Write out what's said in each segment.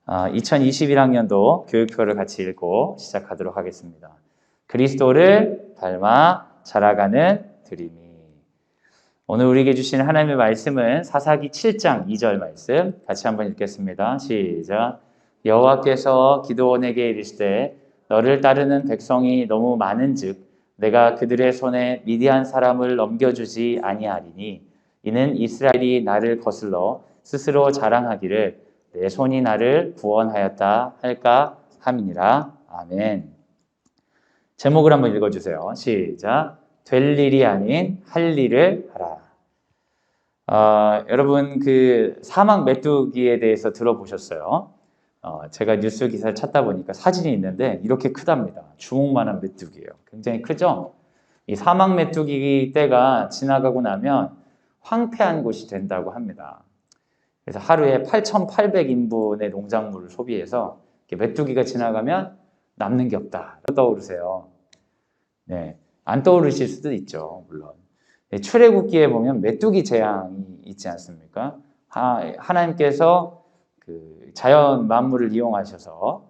2021학년도 교육표를 같이 읽고 시작하도록 하겠습니다. 그리스도를 닮아 자라가는 드림이. 오늘 우리에게 주신 하나님의 말씀은 사사기 7장 2절 말씀 같이 한번 읽겠습니다. 시작. 여호와께서 기드온에게 이르시되 너를 따르는 백성이 너무 많은즉 내가 그들의 손에 미디안 사람을 넘겨주지 아니하리니 이는 이스라엘이 나를 거슬러 스스로 자랑하기를 내 손이 나를 구원하였다 할까 함이니라. 아멘. 제목을 한번 읽어주세요. 시작. 될 일이 아닌 할 일을 하라. 여러분 그 사막 메뚜기에 대해서 들어보셨어요? 제가 뉴스 기사를 찾다 보니까 사진이 있는데 이렇게 크답니다. 주먹만한 메뚜기예요. 굉장히 크죠? 이 사막 메뚜기 때가 지나가고 나면 황폐한 곳이 된다고 합니다. 그래서 하루에 8,800인분의 농작물을 소비해서 메뚜기가 지나가면 남는 게 없다. 떠오르세요. 네, 안 떠오르실 수도 있죠, 물론. 네, 출애굽기에 보면 메뚜기 재앙이 있지 않습니까? 하나님께서 그 자연 만물을 이용하셔서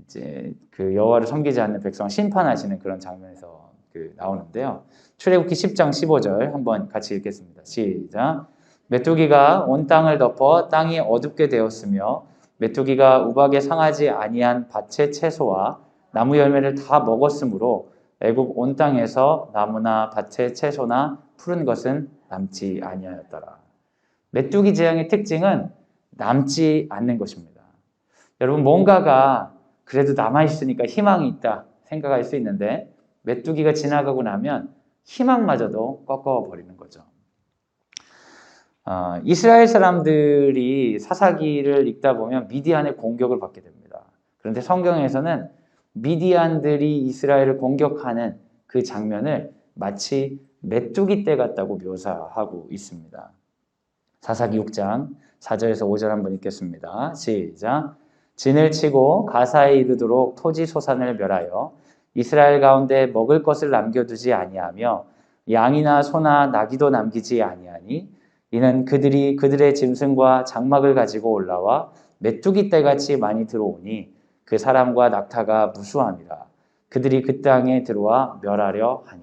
이제 그 여호와를 섬기지 않는 백성을 심판하시는 그런 장면에서 나오는데요. 출애굽기 10장 15절 한번 같이 읽겠습니다. 시작. 메뚜기가 온 땅을 덮어 땅이 어둡게 되었으며 메뚜기가 우박에 상하지 아니한 밭의 채소와 나무 열매를 다 먹었으므로 애굽 온 땅에서 나무나 밭의 채소나 푸른 것은 남지 아니하였더라. 메뚜기 재앙의 특징은 남지 않는 것입니다. 여러분 뭔가가 그래도 남아있으니까 희망이 있다 생각할 수 있는데 메뚜기가 지나가고 나면 희망마저도 꺾어버리는 거죠. 이스라엘 사람들이 사사기를 읽다 보면 미디안의 공격을 받게 됩니다. 그런데 성경에서는 미디안들이 이스라엘을 공격하는 그 장면을 마치 메뚜기 떼 같다고 묘사하고 있습니다. 사사기 6장 4절에서 5절 한번 읽겠습니다. 시작. 진을 치고 가사에 이르도록 토지 소산을 멸하여 이스라엘 가운데 먹을 것을 남겨두지 아니하며 양이나 소나 나귀도 남기지 아니하니 이는 그들이 그들의 짐승과 장막을 가지고 올라와 메뚜기 떼같이 많이 들어오니 그 사람과 낙타가 무수함이라. 그들이 그 땅에 들어와 멸하려 하니.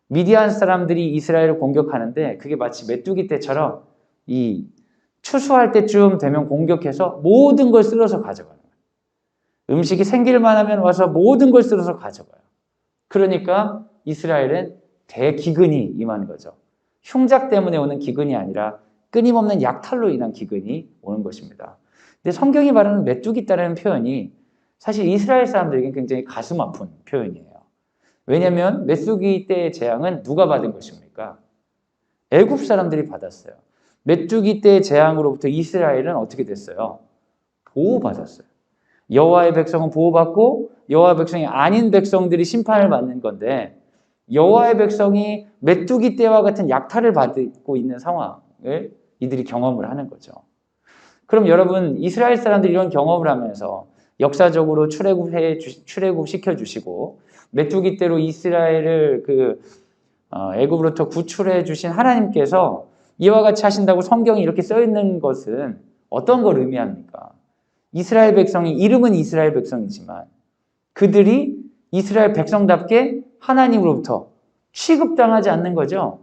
미디안 사람들이 이스라엘을 공격하는데 그게 마치 메뚜기 떼처럼 이 추수할 때쯤 되면 공격해서 모든 걸 쓸어서 가져가는 거예요. 음식이 생길만 하면 와서 모든 걸 쓸어서 가져가요. 그러니까 이스라엘은 대기근이 임한 거죠. 흉작 때문에 오는 기근이 아니라 끊임없는 약탈로 인한 기근이 오는 것입니다. 근데 성경이 말하는 메뚜기 떼라는 표현이 사실 이스라엘 사람들에게 굉장히 가슴 아픈 표현이에요. 왜냐하면 메뚜기 떼의 재앙은 누가 받은 것입니까? 애굽 사람들이 받았어요. 메뚜기 떼의 재앙으로부터 이스라엘은 어떻게 됐어요? 보호받았어요. 여호와의 백성은 보호받고 여호와의 백성이 아닌 백성들이 심판을 받는 건데 여호와의 백성이 메뚜기 떼와 같은 약탈을 받고 있는 상황을 이들이 경험을 하는 거죠. 그럼 여러분 이스라엘 사람들이 이런 경험을 하면서 역사적으로 출애굽 시켜주시고 메뚜기 떼로 이스라엘을 애굽으로부터 구출해 주신 하나님께서 이와 같이 하신다고 성경이 이렇게 써 있는 것은 어떤 걸 의미합니까? 이스라엘 백성이 이름은 이스라엘 백성이지만 그들이 이스라엘 백성답게 하나님으로부터 취급당하지 않는 거죠.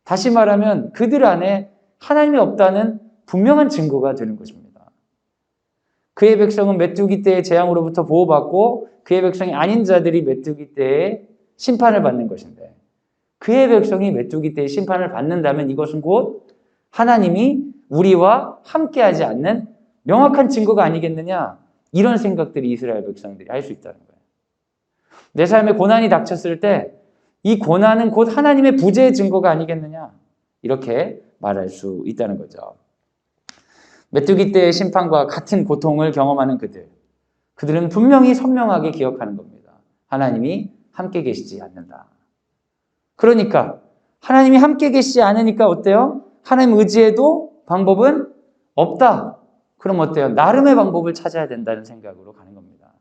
다시 말하면 그들 안에 하나님이 없다는 분명한 증거가 되는 것입니다. 그의 백성은 메뚜기 떼의 재앙으로부터 보호받고 그의 백성이 아닌 자들이 메뚜기 떼의 심판을 받는 것인데 그의 백성이 메뚜기 떼의 심판을 받는다면 이것은 곧 하나님이 우리와 함께하지 않는 명확한 증거가 아니겠느냐, 이런 생각들이 이스라엘 백성들이 할 수 있다는 거예요. 내 삶에 고난이 닥쳤을 때 이 고난은 곧 하나님의 부재의 증거가 아니겠느냐, 이렇게 말할 수 있다는 거죠. 메뚜기 떼의 심판과 같은 고통을 경험하는 그들은 분명히 선명하게 기억하는 겁니다. 하나님이 함께 계시지 않는다. 그러니까 하나님이 함께 계시지 않으니까 어때요? 하나님 의지해도 방법은 없다. 그럼 어때요? 나름의 방법을 찾아야 된다는 생각으로 가는 겁니다.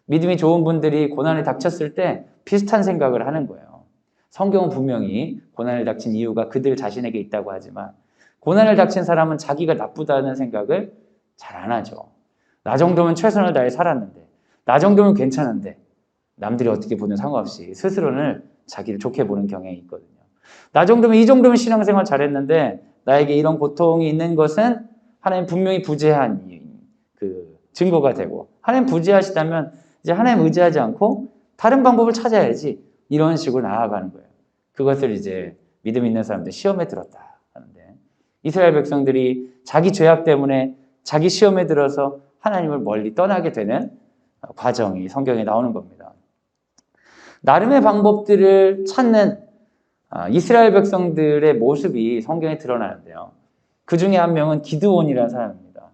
믿음이 좋은 분들이 고난에 닥쳤을 때 비슷한 생각을 하는 거예요. 성경은 분명히 고난을 닥친 이유가 그들 자신에게 있다고 하지만 고난을 닥친 사람은 자기가 나쁘다는 생각을 잘 안 하죠. 나 정도면 최선을 다해 살았는데, 나 정도면 괜찮은데, 남들이 어떻게 보든 상관없이 스스로는 자기를 좋게 보는 경향이 있거든요. 나 정도면, 이 정도면 신앙생활 잘했는데, 나에게 이런 고통이 있는 것은 하나님 분명히 부재한 그 증거가 되고, 하나님 부재하시다면 이제 하나님 의지하지 않고 다른 방법을 찾아야지, 이런 식으로 나아가는 거예요. 그것을 이제 믿음 있는 사람들 시험에 들었다 하는데, 이스라엘 백성들이 자기 죄악 때문에 자기 시험에 들어서 하나님을 멀리 떠나게 되는 과정이 성경에 나오는 겁니다. 나름의 방법들을 찾는 이스라엘 백성들의 모습이 성경에 드러나는데요. 그 중에 한 명은 기드온이라는 사람입니다.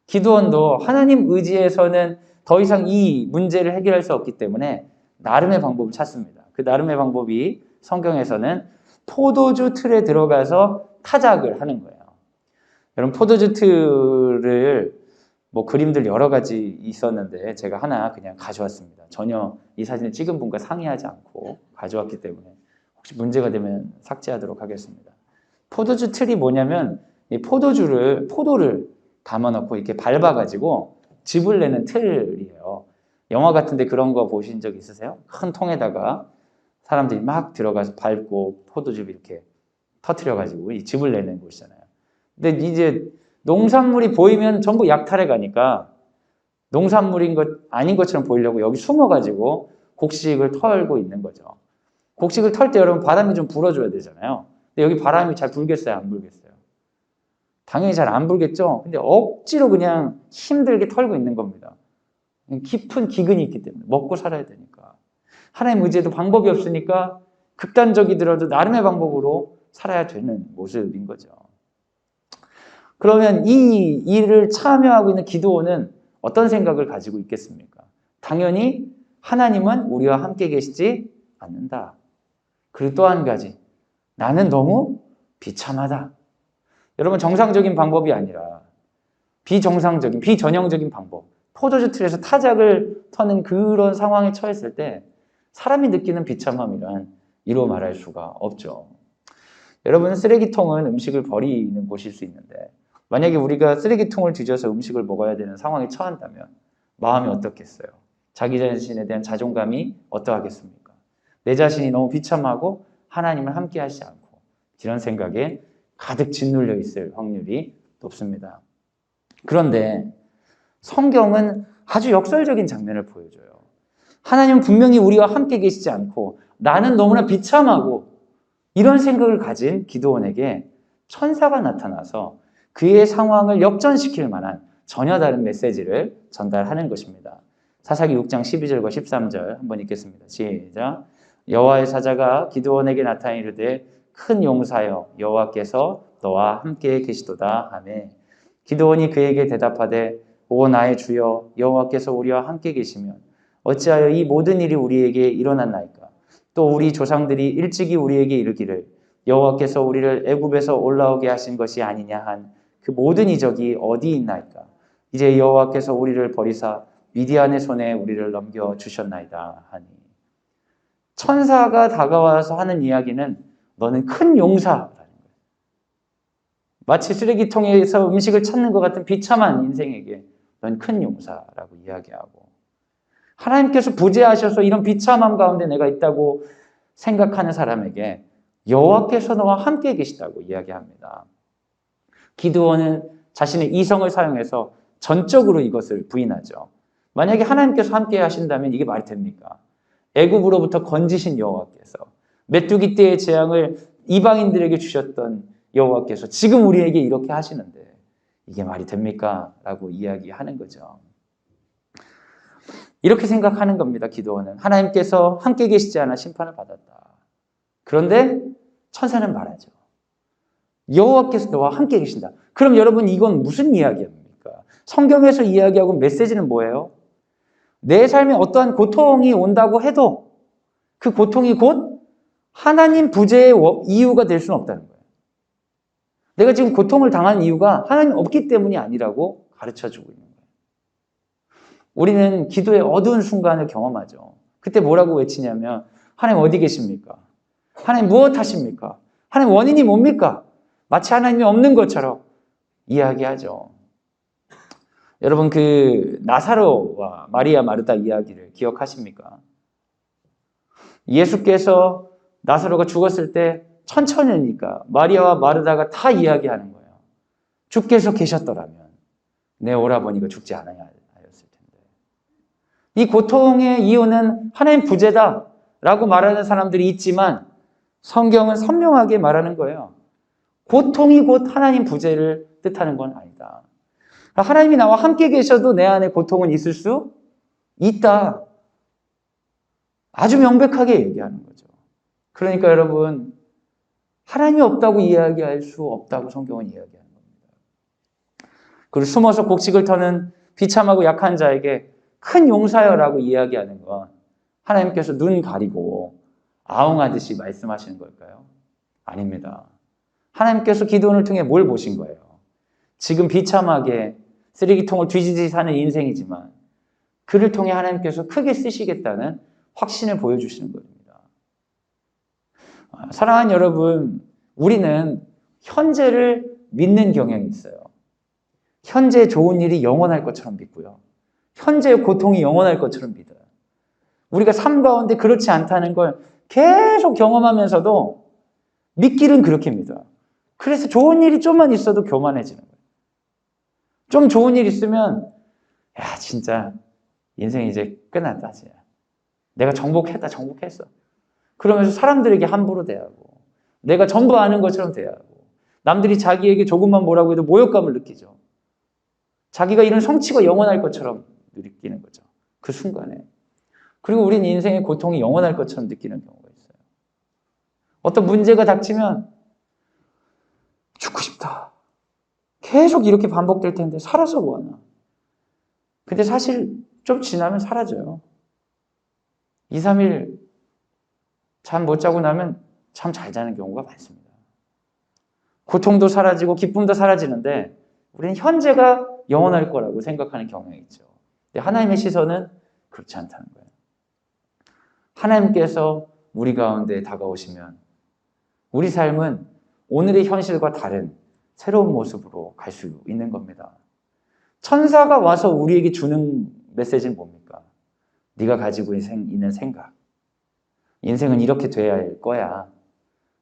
기드온도 하나님 의지에서는 더 이상 이 문제를 해결할 수 없기 때문에 나름의 방법을 찾습니다. 그 나름의 방법이 성경에서는 포도주 틀에 들어가서 타작을 하는 거예요. 여러분, 포도주 틀을 뭐 그림들 여러 가지 있었는데 제가 하나 그냥 가져왔습니다. 전혀 이 사진을 찍은 분과 상의하지 않고 가져왔기 때문에 혹시 문제가 되면 삭제하도록 하겠습니다. 포도주 틀이 뭐냐면 이 포도를 담아놓고 이렇게 밟아가지고 즙을 내는 틀이에요. 영화 같은데 그런 거 보신 적 있으세요? 큰 통에다가 사람들이 막 들어가서 밟고 포도즙 이렇게 터트려가지고 이 즙을 내는 곳이잖아요. 근데 이제 농산물이 보이면 전부 약탈해 가니까 농산물인 것 아닌 것처럼 보이려고 여기 숨어가지고 곡식을 털고 있는 거죠. 곡식을 털 때 여러분 바람이 좀 불어줘야 되잖아요. 근데 여기 바람이 잘 불겠어요? 안 불겠어요? 당연히 잘 안 불겠죠? 근데 억지로 그냥 힘들게 털고 있는 겁니다. 깊은 기근이 있기 때문에 먹고 살아야 되니까. 하나님 의지에도 방법이 없으니까 극단적이더라도 나름의 방법으로 살아야 되는 모습인 거죠. 그러면 이 일을 참여하고 있는 기드온은 어떤 생각을 가지고 있겠습니까? 당연히 하나님은 우리와 함께 계시지 않는다. 그리고 또 한 가지, 나는 너무 비참하다. 여러분, 정상적인 방법이 아니라 비정상적인, 비전형적인 방법, 포도주 틀에서 타작을 터는 그런 상황에 처했을 때 사람이 느끼는 비참함이란 이루 말할 수가 없죠. 여러분, 쓰레기통은 음식을 버리는 곳일 수 있는데 만약에 우리가 쓰레기통을 뒤져서 음식을 먹어야 되는 상황에 처한다면 마음이 어떻겠어요? 자기 자신에 대한 자존감이 어떠하겠습니까? 내 자신이 너무 비참하고 하나님을 함께 하시지 않고 이런 생각에 가득 짓눌려 있을 확률이 높습니다. 그런데 성경은 아주 역설적인 장면을 보여줘요. 하나님은 분명히 우리와 함께 계시지 않고 나는 너무나 비참하고 이런 생각을 가진 기드온에게 천사가 나타나서 그의 상황을 역전시킬 만한 전혀 다른 메시지를 전달하는 것입니다. 사사기 6장 12절과 13절 한번 읽겠습니다. 시작. 여호와의 사자가 기드온에게 나타나 이르되 큰 용사여 여호와께서 너와 함께 계시도다 하매 기드온이 그에게 대답하되 오 나의 주여 여호와께서 우리와 함께 계시면 어찌하여 이 모든 일이 우리에게 일어났나이까 또 우리 조상들이 일찍이 우리에게 이르기를 여호와께서 우리를 애굽에서 올라오게 하신 것이 아니냐 한 그 모든 이적이 어디 있나이까 이제 여호와께서 우리를 버리사 미디안의 손에 우리를 넘겨 주셨나이다 하니 천사가 다가와서 하는 이야기는 너는 큰 용사라는 거예요. 마치 쓰레기통에서 음식을 찾는 것 같은 비참한 인생에게 넌 큰 용사라고 이야기하고 하나님께서 부재하셔서 이런 비참함 가운데 내가 있다고 생각하는 사람에게 여호와께서 너와 함께 계시다고 이야기합니다. 기드온은 자신의 이성을 사용해서 전적으로 이것을 부인하죠. 만약에 하나님께서 함께 하신다면 이게 말이 됩니까? 애굽으로부터 건지신 여호와께서 메뚜기 떼의 재앙을 이방인들에게 주셨던 여호와께서 지금 우리에게 이렇게 하시는데 이게 말이 됩니까? 라고 이야기하는 거죠. 이렇게 생각하는 겁니다. 기드온은 하나님께서 함께 계시지 않아 심판을 받았다. 그런데 천사는 말하죠. 여호와께서 너와 함께 계신다. 그럼 여러분 이건 무슨 이야기입니까? 성경에서 이야기하고 메시지는 뭐예요? 내 삶에 어떠한 고통이 온다고 해도 그 고통이 곧 하나님 부재의 이유가 될 수는 없다는 거예요. 내가 지금 고통을 당한 이유가 하나님 없기 때문이 아니라고 가르쳐주고 있는 거예요. 우리는 기도의 어두운 순간을 경험하죠. 그때 뭐라고 외치냐면 하나님 어디 계십니까? 하나님 무엇 하십니까? 하나님 원인이 뭡니까? 마치 하나님이 없는 것처럼 이야기하죠. 여러분 그 나사로와 마리아 마르다 이야기를 기억하십니까? 예수께서 나사로가 죽었을 때 천천히니까 마리아와 마르다가 다 이야기하는 거예요. 주께서 계셨더라면 내 오라버니가 죽지 않아야 하였을 텐데. 이 고통의 이유는 하나님 부재다라고 말하는 사람들이 있지만 성경은 선명하게 말하는 거예요. 고통이 곧 하나님 부재를 뜻하는 건 아니다. 하나님이 나와 함께 계셔도 내 안에 고통은 있을 수 있다. 아주 명백하게 얘기하는 거죠. 그러니까 여러분, 하나님이 없다고 이야기할 수 없다고 성경은 이야기하는 겁니다. 그리고 숨어서 곡식을 터는 비참하고 약한 자에게 큰 용사여라고 이야기하는 건 하나님께서 눈 가리고 아웅하듯이 말씀하시는 걸까요? 아닙니다. 하나님께서 기도원을 통해 뭘 보신 거예요? 지금 비참하게 쓰레기통을 뒤지듯이 사는 인생이지만 그를 통해 하나님께서 크게 쓰시겠다는 확신을 보여주시는 겁니다. 사랑하는 여러분, 우리는 현재를 믿는 경향이 있어요. 현재 좋은 일이 영원할 것처럼 믿고요. 현재의 고통이 영원할 것처럼 믿어요. 우리가 삶 가운데 그렇지 않다는 걸 계속 경험하면서도 믿기는 그렇게 믿어요. 그래서 좋은 일이 좀만 있어도 교만해지는 거예요. 좀 좋은 일 있으면 야 진짜 인생 이제 끝났다. 진짜. 내가 정복했어. 그러면서 사람들에게 함부로 대하고 내가 전부 아는 것처럼 대하고 남들이 자기에게 조금만 뭐라고 해도 모욕감을 느끼죠. 자기가 이런 성취가 영원할 것처럼 느끼는 거죠. 그 순간에. 그리고 우리는 인생의 고통이 영원할 것처럼 느끼는 경우가 있어요. 어떤 문제가 닥치면 죽고 싶다. 계속 이렇게 반복될 텐데 살아서 뭐하나. 근데 사실 좀 지나면 사라져요. 2, 3일 잠 못 자고 나면 참 잘 자는 경우가 많습니다. 고통도 사라지고 기쁨도 사라지는데 우리는 현재가 영원할 거라고 생각하는 경향이 있죠. 근데 하나님의 시선은 그렇지 않다는 거예요. 하나님께서 우리 가운데 다가오시면 우리 삶은 오늘의 현실과 다른 새로운 모습으로 갈 수 있는 겁니다. 천사가 와서 우리에게 주는 메시지는 뭡니까? 네가 가지고 있는 생각. 인생은 이렇게 돼야 할 거야.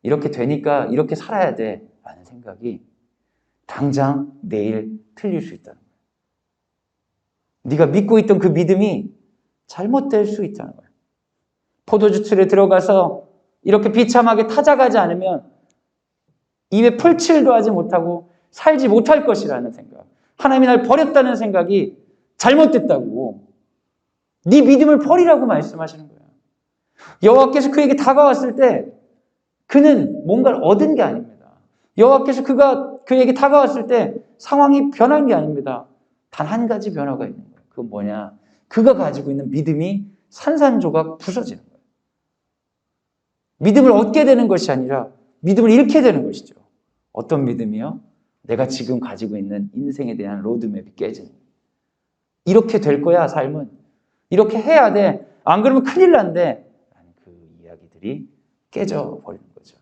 이렇게 되니까 이렇게 살아야 돼. 라는 생각이 당장 내일 틀릴 수 있다는 거예요. 네가 믿고 있던 그 믿음이 잘못될 수 있다는 거예요. 포도주 틀에 들어가서 이렇게 비참하게 타작하지 않으면 입에 풀칠도 하지 못하고 살지 못할 것이라는 생각. 하나님이 날 버렸다는 생각이 잘못됐다고. 네 믿음을 버리라고 말씀하시는 거예요. 여호와께서 그에게 다가왔을 때 그는 뭔가를 얻은 게 아닙니다. 여호와께서 그에게 다가왔을 때 상황이 변한 게 아닙니다. 단 한 가지 변화가 있는 거예요. 그건 뭐냐? 그가 가지고 있는 믿음이 산산조각 부서지는 거예요. 믿음을 얻게 되는 것이 아니라 믿음을 잃게 되는 것이죠. 어떤 믿음이요? 내가 지금 가지고 있는 인생에 대한 로드맵이 깨지는 거예요. 이렇게 될 거야, 삶은. 이렇게 해야 돼. 안 그러면 큰일 난대. 그 이야기들이 깨져버리는 거죠.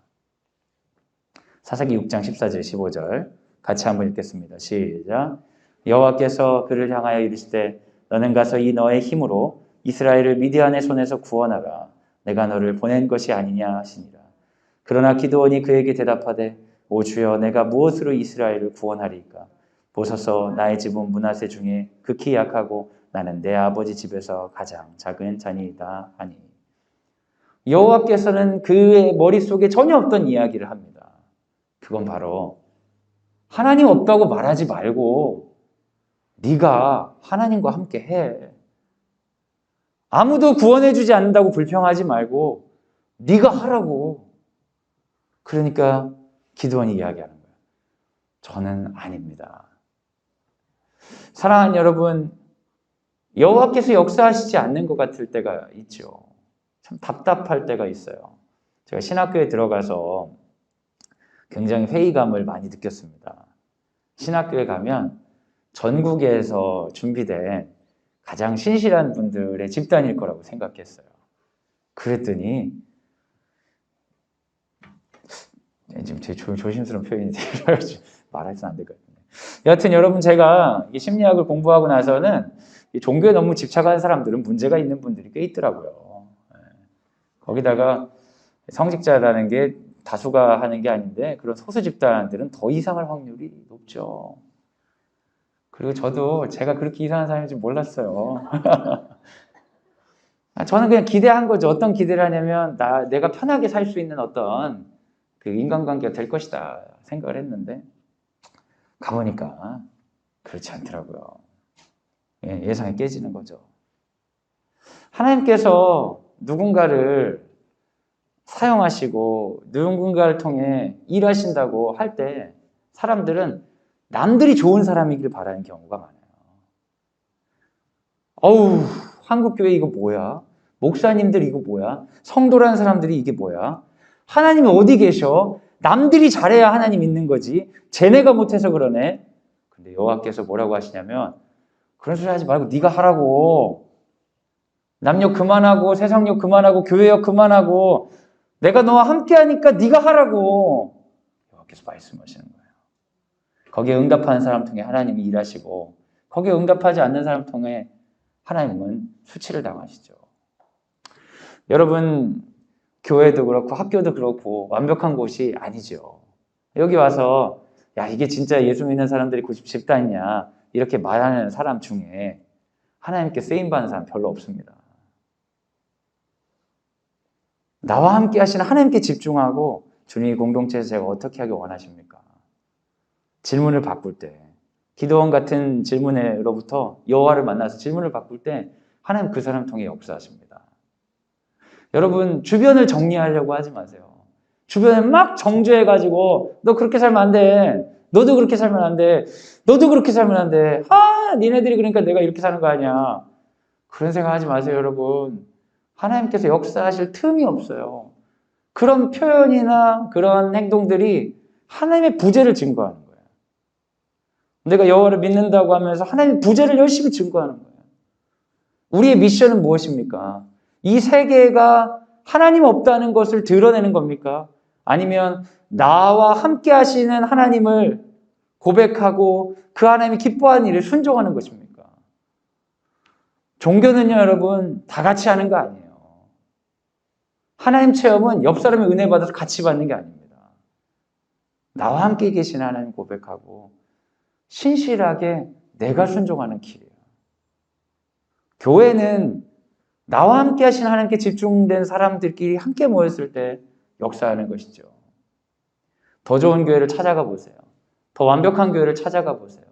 사사기 6장 14절 15절 같이 한번 읽겠습니다. 시작. 여호와께서 그를 향하여 이르시되 너는 가서 이 너의 힘으로 이스라엘을 미디안의 손에서 구원하라. 내가 너를 보낸 것이 아니냐 하시니라. 그러나 기드온이 그에게 대답하되 오 주여 내가 무엇으로 이스라엘을 구원하리이까? 보소서 나의 집은 므낫세 중에 극히 약하고 나는 내 아버지 집에서 가장 작은 자니이다 하니. 여호와께서는 그의 머릿속에 전혀 없던 이야기를 합니다. 그건 바로 하나님 없다고 말하지 말고 네가 하나님과 함께 해. 아무도 구원해 주지 않는다고 불평하지 말고 네가 하라고. 그러니까 기드온이 이야기하는 거예요. 저는 아닙니다. 사랑하는 여러분, 여호와께서 역사하시지 않는 것 같을 때가 있죠. 참 답답할 때가 있어요. 제가 신학교에 들어가서 굉장히 회의감을 많이 느꼈습니다. 신학교에 가면 전국에서 준비된 가장 신실한 분들의 집단일 거라고 생각했어요. 그랬더니 지금 되게 조심스러운 표현이 말해서는 안 될 것 같은데 여하튼 여러분, 제가 이 심리학을 공부하고 나서는 이 종교에 너무 집착하는 사람들은 문제가 있는 분들이 꽤 있더라고요. 거기다가 성직자라는 게 다수가 하는 게 아닌데 그런 소수 집단들은 더 이상할 확률이 높죠. 그리고 저도 제가 그렇게 이상한 사람인지 몰랐어요. 저는 그냥 기대한 거죠. 어떤 기대를 하냐면 내가 편하게 살 수 있는 어떤 그 인간관계가 될 것이다 생각을 했는데 가보니까 그렇지 않더라고요. 예상이 깨지는 거죠. 하나님께서 누군가를 사용하시고 누군가를 통해 일하신다고 할 때 사람들은 남들이 좋은 사람이길 바라는 경우가 많아요. 어우, 한국교회 이거 뭐야? 목사님들 이거 뭐야? 성도라는 사람들이 이게 뭐야? 하나님이 어디 계셔? 남들이 잘해야 하나님 있는 거지. 쟤네가 못해서 그러네. 근데 여호와께서 뭐라고 하시냐면 그런 소리 하지 말고 네가 하라고. 남욕 그만하고 세상욕 그만하고 교회욕 그만하고 내가 너와 함께하니까 네가 하라고. 여호와께서 말씀하시는 거예요. 거기에 응답하는 사람 통해 하나님이 일하시고 거기에 응답하지 않는 사람 통해 하나님은 수치를 당하시죠. 여러분, 교회도 그렇고 학교도 그렇고 완벽한 곳이 아니죠. 여기 와서 야, 이게 진짜 예수 믿는 사람들이 90집단이냐 이렇게 말하는 사람 중에 하나님께 쓰임받는 사람 별로 없습니다. 나와 함께 하시는 하나님께 집중하고 주님이 공동체에서 제가 어떻게 하길 원하십니까? 질문을 바꿀 때 기도원 같은 질문으로부터 여호와를 만나서 질문을 바꿀 때 하나님 그 사람 통해 역사하십니다. 여러분, 주변을 정리하려고 하지 마세요. 주변에 막 정죄해가지고 너 그렇게 살면 안 돼. 너도 그렇게 살면 안 돼. 너도 그렇게 살면 안 돼. 니네들이 그러니까 내가 이렇게 사는 거 아니야. 그런 생각하지 마세요, 여러분. 하나님께서 역사하실 틈이 없어요. 그런 표현이나 그런 행동들이 하나님의 부재를 증거하는 거예요. 내가 여호와를 믿는다고 하면서 하나님의 부재를 열심히 증거하는 거예요. 우리의 미션은 무엇입니까? 이 세계가 하나님 없다는 것을 드러내는 겁니까? 아니면 나와 함께 하시는 하나님을 고백하고 그 하나님이 기뻐하는 일을 순종하는 것입니까? 종교는요, 여러분, 다 같이 하는 거 아니에요. 하나님 체험은 옆 사람이 은혜 받아서 같이 받는 게 아닙니다. 나와 함께 계신 하나님 고백하고 신실하게 내가 순종하는 길이에요. 교회는 나와 함께 하신 하나님께 집중된 사람들끼리 함께 모였을 때 역사하는 것이죠. 더 좋은 교회를 찾아가 보세요. 더 완벽한 교회를 찾아가 보세요.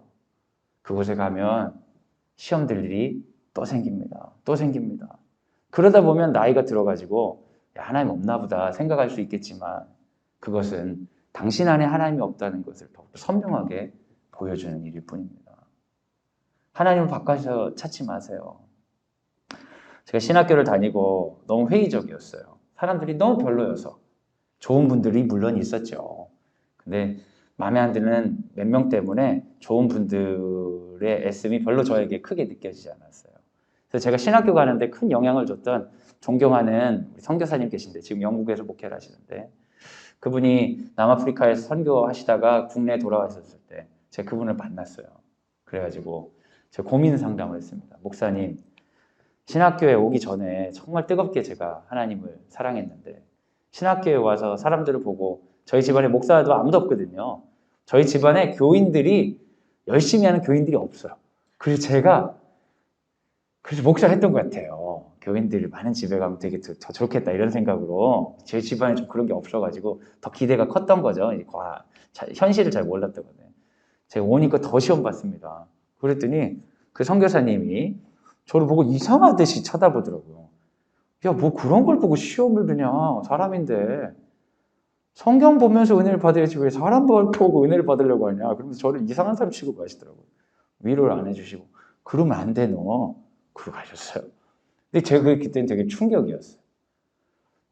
그곳에 가면 시험들 일이 또 생깁니다. 또 생깁니다. 그러다 보면 나이가 들어가지고 야, 하나님 없나 보다 생각할 수 있겠지만 그것은 당신 안에 하나님이 없다는 것을 더욱더 선명하게 보여주는 일일 뿐입니다. 하나님을 바꿔서 찾지 마세요. 제가 신학교를 다니고 너무 회의적이었어요. 사람들이 너무 별로여서. 좋은 분들이 물론 있었죠. 근데 마음에 안 드는 몇 명 때문에 좋은 분들의 애씀이 별로 저에게 크게 느껴지지 않았어요. 그래서 제가 신학교 가는데 큰 영향을 줬던 존경하는 우리 선교사님 계신데 지금 영국에서 목회를 하시는데 그분이 남아프리카에서 선교하시다가 국내에 돌아왔었을 때 제가 그분을 만났어요. 그래가지고 제가 고민 상담을 했습니다. 목사님, 신학교에 오기 전에 정말 뜨겁게 제가 하나님을 사랑했는데 신학교에 와서 사람들을 보고 저희 집안에 목사도 아무도 없거든요. 저희 집안에 교인들이 열심히 하는 교인들이 없어요. 그래서 목사를 했던 것 같아요. 교인들이 많은 집에 가면 되게 더 좋겠다 이런 생각으로 제 집안에 좀 그런 게 없어가지고 더 기대가 컸던 거죠. 현실을 잘 몰랐던 거예요. 제가 오니까 더 시험 봤습니다. 그랬더니 그 선교사님이 저를 보고 이상하듯이 쳐다보더라고요. 야, 뭐 그런 걸 보고 시험을 드냐. 사람인데. 성경 보면서 은혜를 받아야지 왜 사람 보고 은혜를 받으려고 하냐. 그러면서 저를 이상한 사람 취급하시더라고요. 위로를 안 해주시고. 그러면 안 돼, 너. 그러고 가셨어요. 근데 제가 그때는 되게 충격이었어요.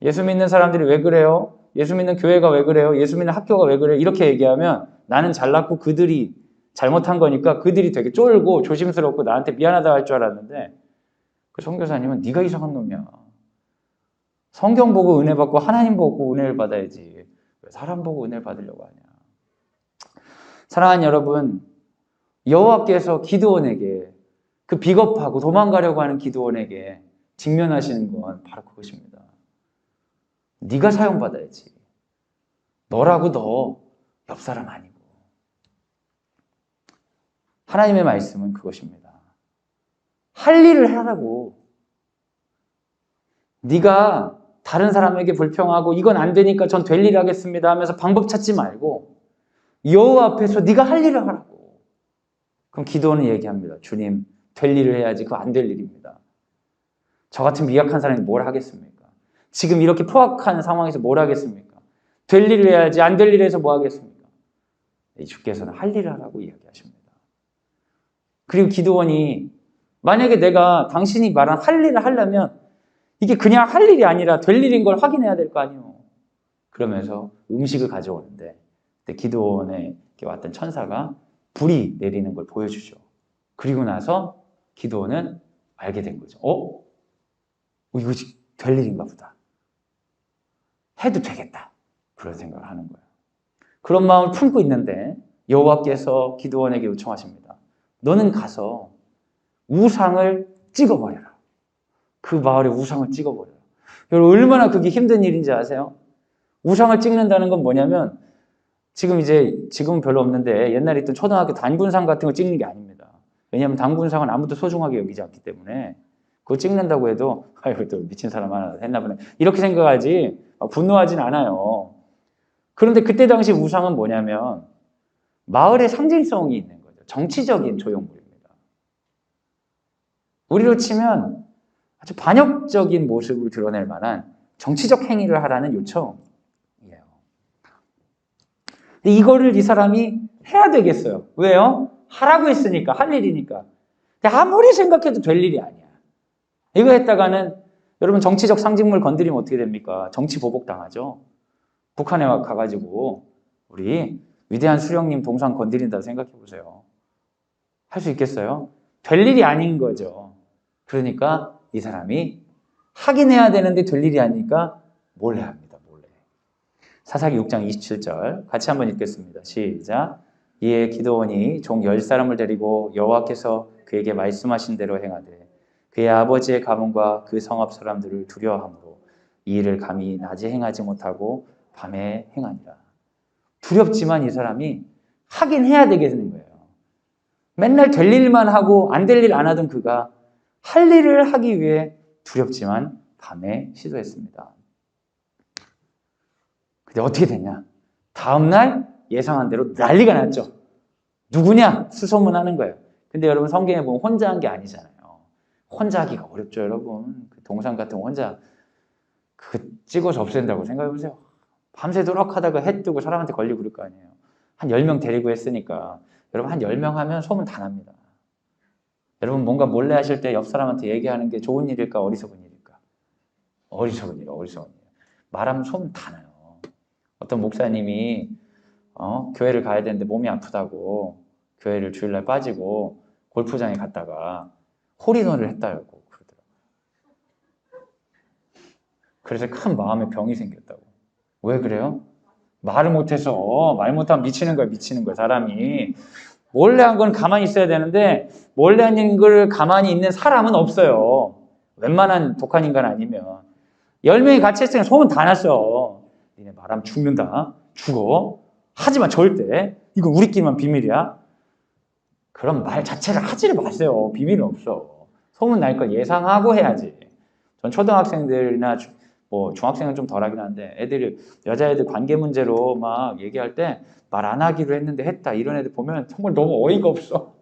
예수 믿는 사람들이 왜 그래요? 예수 믿는 교회가 왜 그래요? 예수 믿는 학교가 왜 그래요? 이렇게 얘기하면 나는 잘났고 그들이 잘못한 거니까 그들이 되게 쫄고 조심스럽고 나한테 미안하다 할 줄 알았는데 그 선교사님은 네가 이상한 놈이야. 성경 보고 은혜 받고 하나님 보고 은혜를 받아야지. 왜 사람 보고 은혜를 받으려고 하냐. 사랑하는 여러분, 여호와께서 기드온에게 그 비겁하고 도망가려고 하는 기드온에게 직면하시는 건 바로 그것입니다. 네가 사용받아야지. 너라고 너 옆 사람 아니고. 하나님의 말씀은 그것입니다. 할 일을 하라고. 네가 다른 사람에게 불평하고 이건 안 되니까 전 될 일 하겠습니다 하면서 방법 찾지 말고 여호와 앞에서 네가 할 일을 하라고. 그럼 기도는 얘기합니다. 주님, 될 일을 해야지. 그거 안 될 일입니다. 저 같은 미약한 사람이 뭘 하겠습니까? 지금 이렇게 포악한 상황에서 뭘 하겠습니까? 될 일을 해야지. 안 될 일에서 뭐 하겠습니까? 주께서는 할 일을 하라고 이야기하십니다. 그리고 기도원이 만약에 내가 당신이 말한 할 일을 하려면 이게 그냥 할 일이 아니라 될 일인 걸 확인해야 될 거 아니에요. 그러면서 음식을 가져오는데 기도원에게 왔던 천사가 불이 내리는 걸 보여주죠. 그리고 나서 기도원은 알게 된 거죠. 이거 될 일인가 보다. 해도 되겠다. 그런 생각을 하는 거예요. 그런 마음을 품고 있는데 여호와께서 기드온에게 요청하십니다. 너는 가서 우상을 찍어버려라. 그 마을에 우상을 찍어버려라. 여러분 얼마나 그게 힘든 일인지 아세요? 우상을 찍는다는 건 뭐냐면 지금은 별로 없는데 옛날에 있던 초등학교 단군상 같은 거 찍는 게 아닙니다. 왜냐하면 단군상은 아무도 소중하게 여기지 않기 때문에 그거 찍는다고 해도 아이고 또 미친 사람 하나 했나 보네 이렇게 생각하지 분노하진 않아요. 그런데 그때 당시 우상은 뭐냐면 마을의 상징성이 있는 거죠. 정치적인 조형물입니다. 우리로 치면 아주 반역적인 모습을 드러낼 만한 정치적 행위를 하라는 요청이에요. 이거를 이 사람이 해야 되겠어요. 왜요? 하라고 했으니까, 할 일이니까. 근데 아무리 생각해도 될 일이 아니야. 이거 했다가는 여러분 정치적 상징물 건드리면 어떻게 됩니까? 정치 보복 당하죠. 북한에 가가지고 우리 위대한 수령님 동상 건드린다 생각해 보세요. 할 수 있겠어요? 될 일이 아닌 거죠. 그러니까 이 사람이 하긴 해야 되는데 될 일이 아니니까 몰래 합니다. 몰래. 사사기 6장 27절 같이 한번 읽겠습니다. 시작. 이에 기드온이 종 10사람을 데리고 여호와께서 그에게 말씀하신 대로 행하되 그의 아버지의 가문과 그 성읍 사람들을 두려워하므로 이 일을 감히 낮에 행하지 못하고 밤에 행하니라. 두렵지만 이 사람이 하긴 해야 되겠는 거예요. 맨날 될 일만 하고 안 될 일 안 하던 그가 할 일을 하기 위해 두렵지만 밤에 시도했습니다. 근데 어떻게 됐냐? 다음날 예상한 대로 난리가 났죠. 누구냐? 수소문하는 거예요. 근데 여러분 성경에 보면 혼자 한 게 아니잖아요. 혼자 하기가 어렵죠, 여러분. 그 동상 같은 거 혼자 찍어서 없앤다고 생각해보세요. 밤새도록 하다가 해 뜨고 사람한테 걸리고 그럴 거 아니에요. 한 10명 데리고 했으니까 여러분 한 10명 하면 소문 다 납니다. 여러분 뭔가 몰래 하실 때 옆 사람한테 얘기하는 게 좋은 일일까 어리석은 일일까? 어리석은 일이에요. 어리석은 일. 말하면 소문 다 나요. 어떤 목사님이 교회를 가야 되는데 몸이 아프다고 교회를 주일날 빠지고 골프장에 갔다가 홀인원을 했다고 그러더라고요. 그래서 큰 마음에 병이 생겼다고. 왜 그래요? 말을 못해서 말 못하면 미치는 거야 사람이. 몰래 한 건 가만히 있어야 되는데 몰래 한 걸 가만히 있는 사람은 없어요. 웬만한 독한 인간 아니면 10명이 같이 했으니까 소문 다 났어. 니네 말하면 죽는다. 죽어. 하지마 절대. 이거 우리끼리만 비밀이야. 그럼 말 자체를 하지를 마세요. 비밀은 없어. 소문 날 거 예상하고 해야지. 전 초등학생들이나 중학생은 좀 덜하긴 한데 여자애들 관계 문제로 막 얘기할 때 말 안 하기로 했는데 했다 이런 애들 보면 정말 너무 어이가 없어.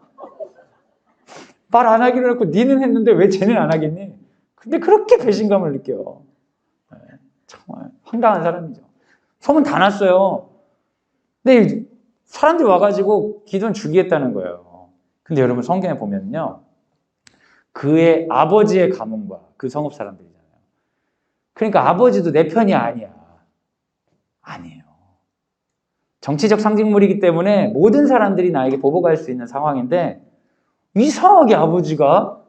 말 안 하기로 했고 니는 했는데 왜 쟤는 안 하겠니? 근데 그렇게 배신감을 느껴. 네, 정말 황당한 사람이죠. 소문 다 났어요. 근데 사람들이 와가지고 기도는 죽이겠다는 거예요. 근데 여러분 성경에 보면요. 그의 아버지의 가문과 그 성읍 사람들이잖아요. 그러니까 아버지도 내 편이 아니야. 아니에요. 정치적 상징물이기 때문에 모든 사람들이 나에게 보복할 수 있는 상황인데 이상하게 아버지가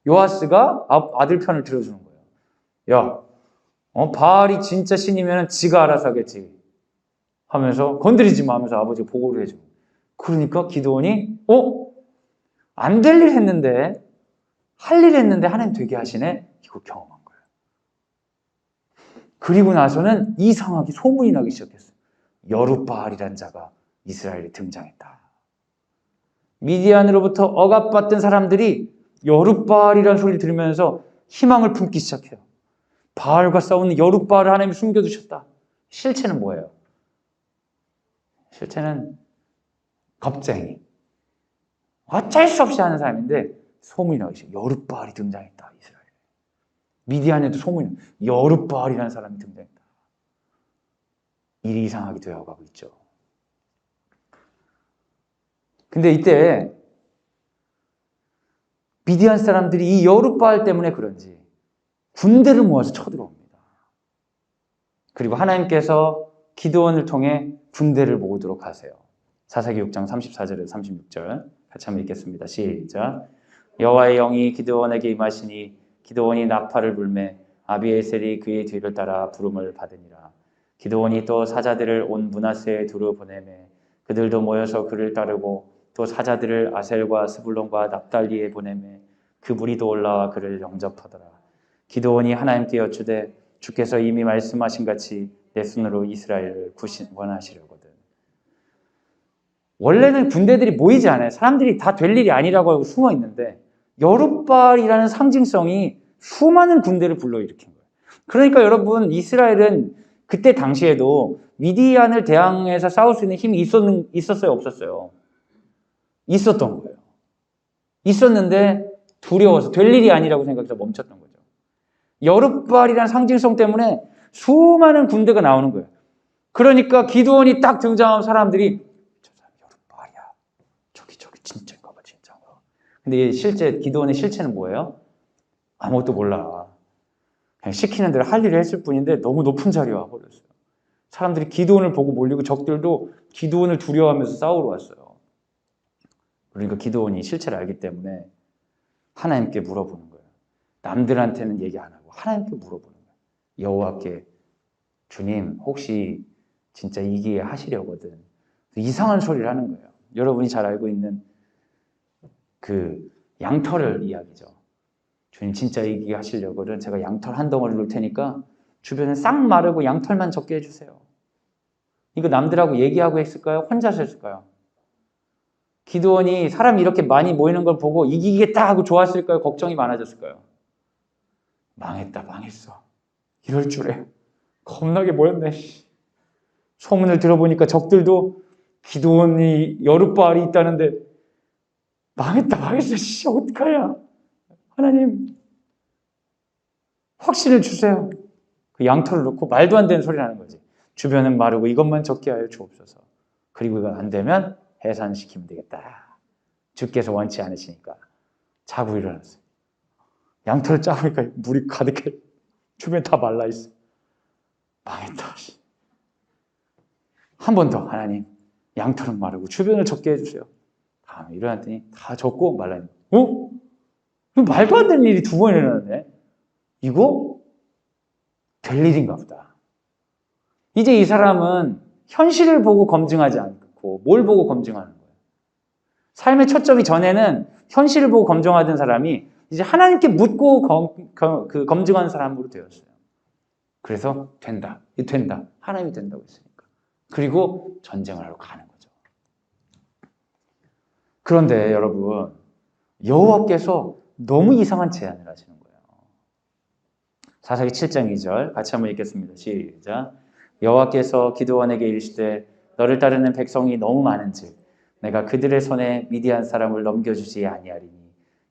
요아스가 아들 편을 들어주는 거예요. 야, 바알이 진짜 신이면 지가 알아서 하겠지 하면서 건드리지 마 하면서 아버지가 보고를 해줘. 그러니까 기드온이 안 될 일 했는데, 할 일 했는데 하나님 되게 하시네? 이거 경험한 거예요. 그리고 나서는 이상하게 소문이 나기 시작했어요. 여룻바알이라는 자가 이스라엘에 등장했다. 미디안으로부터 억압받던 사람들이 여룻바알이라는 소리를 들으면서 희망을 품기 시작해요. 바알과 싸우는 여룻바알을 하나님이 숨겨두셨다. 실체는 뭐예요? 실체는 겁쟁이. 어쩔 수 없이 하는 사람인데 소문이 나기 시작해요. 여룻바알이 등장했다. 이스라엘에. 미디안에도 소문이 여룻바알이라는 사람이 등장했다. 일이 이상하게 되어가고 있죠. 근데 이때 미디안 사람들이 이 여룻바알 때문에 그런지 군대를 모아서 쳐들어옵니다. 그리고 하나님께서 기드온을 통해 군대를 모으도록 하세요. 사사기 6장 34절에서 36절 같이 한번 읽겠습니다. 시작. 여호와의 영이 기드온에게 임하시니 기드온이 나팔을 불매 아비에셀이 그의 뒤를 따라 부름을 받으니라. 기드온이 또 사자들을 온 므낫세에 두루 보내매 그들도 모여서 그를 따르고 또 사자들을 아셀과 스불론과 납달리에 보내매 그 무리도 올라와 그를 영접하더라. 기드온이 하나님께 여쭈되 주께서 이미 말씀하신 같이 내 손으로 이스라엘을 구원하시려거든. 원래는 군대들이 모이지 않아요. 사람들이 다 될 일이 아니라고 하고 숨어 있는데 여룻바알이라는 상징성이 수많은 군대를 불러일으킨 거예요. 그러니까 여러분, 이스라엘은 그때 당시에도 미디안을 대항해서 싸울 수 있는 힘이 있었어요, 없었어요? 있었던 거예요. 있었는데 두려워서 될 일이 아니라고 생각해서 멈췄던 거죠. 여룻바알이라는 상징성 때문에 수많은 군대가 나오는 거예요. 그러니까 기드온이 딱 등장하면 사람들이 저 사람 여룻바알이야. 저기 진짜인가 봐, 진짜인가. 근데 실제 기드온의 실체는 뭐예요? 아무것도 몰라. 그냥 시키는 대로 할 일을 했을 뿐인데 너무 높은 자리에 와버렸어요. 사람들이 기드온을 보고 몰리고 적들도 기드온을 두려워하면서 싸우러 왔어요. 그러니까 기드온이 실체를 알기 때문에 하나님께 물어보는 거예요. 남들한테는 얘기 안 하고 하나님께 물어보는 거예요. 여호와께 주님 혹시 진짜 이기게 하시려거든. 이상한 소리를 하는 거예요. 여러분이 잘 알고 있는 그 양털을 이야기죠. 주님 진짜 이기게 하시려거든. 제가 양털 한 덩어리 놓을 테니까 주변에 싹 마르고 양털만 적게 해주세요. 이거 남들하고 얘기하고 했을까요? 혼자서 했을까요? 기드온이 사람이 이렇게 많이 모이는 걸 보고 이기겠다 하고 좋았을까요? 걱정이 많아졌을까요? 망했다, 망했어. 이럴 줄에 겁나게 모였네. 소문을 들어보니까 적들도 기드온이 여룻바알이 있다는데 망했다, 망했어. 어떡하냐. 하나님 확신을 주세요. 그 양털을 놓고 말도 안 되는 소리를 하는 거지. 주변은 마르고 이것만 적게 하여 주옵소서. 그리고 이거 안 되면 해산시키면 되겠다. 주께서 원치 않으시니까. 자고 일어났어요. 양털을 짜보니까 물이 가득해. 주변 다 말라있어. 망했다. 한 번 더 하나님 양털은 마르고 주변을 적게 해주세요. 다음에 일어났더니 다 적고 말라있는 거예요. 말도 안 되는 일이 두 번 일어났네. 이거 될 일인가 보다. 이제 이 사람은 현실을 보고 검증하지 않고 뭘 보고 검증하는 거예요. 삶의 초점이 전에는 현실을 보고 검증하던 사람이 이제 하나님께 묻고 검증하는 사람으로 되었어요. 그래서 된다. 하나님이 된다고 했으니까. 그리고 전쟁을 하러 가는 거죠. 그런데 여러분, 여호와께서 너무 이상한 제안을 하시는 거예요. 사사기 7장 2절 같이 한번 읽겠습니다. 시작. 여호와께서 기드온에게 이르시되 너를 따르는 백성이 너무 많은즉 내가 그들의 손에 미디안 사람을 넘겨주지 아니하리니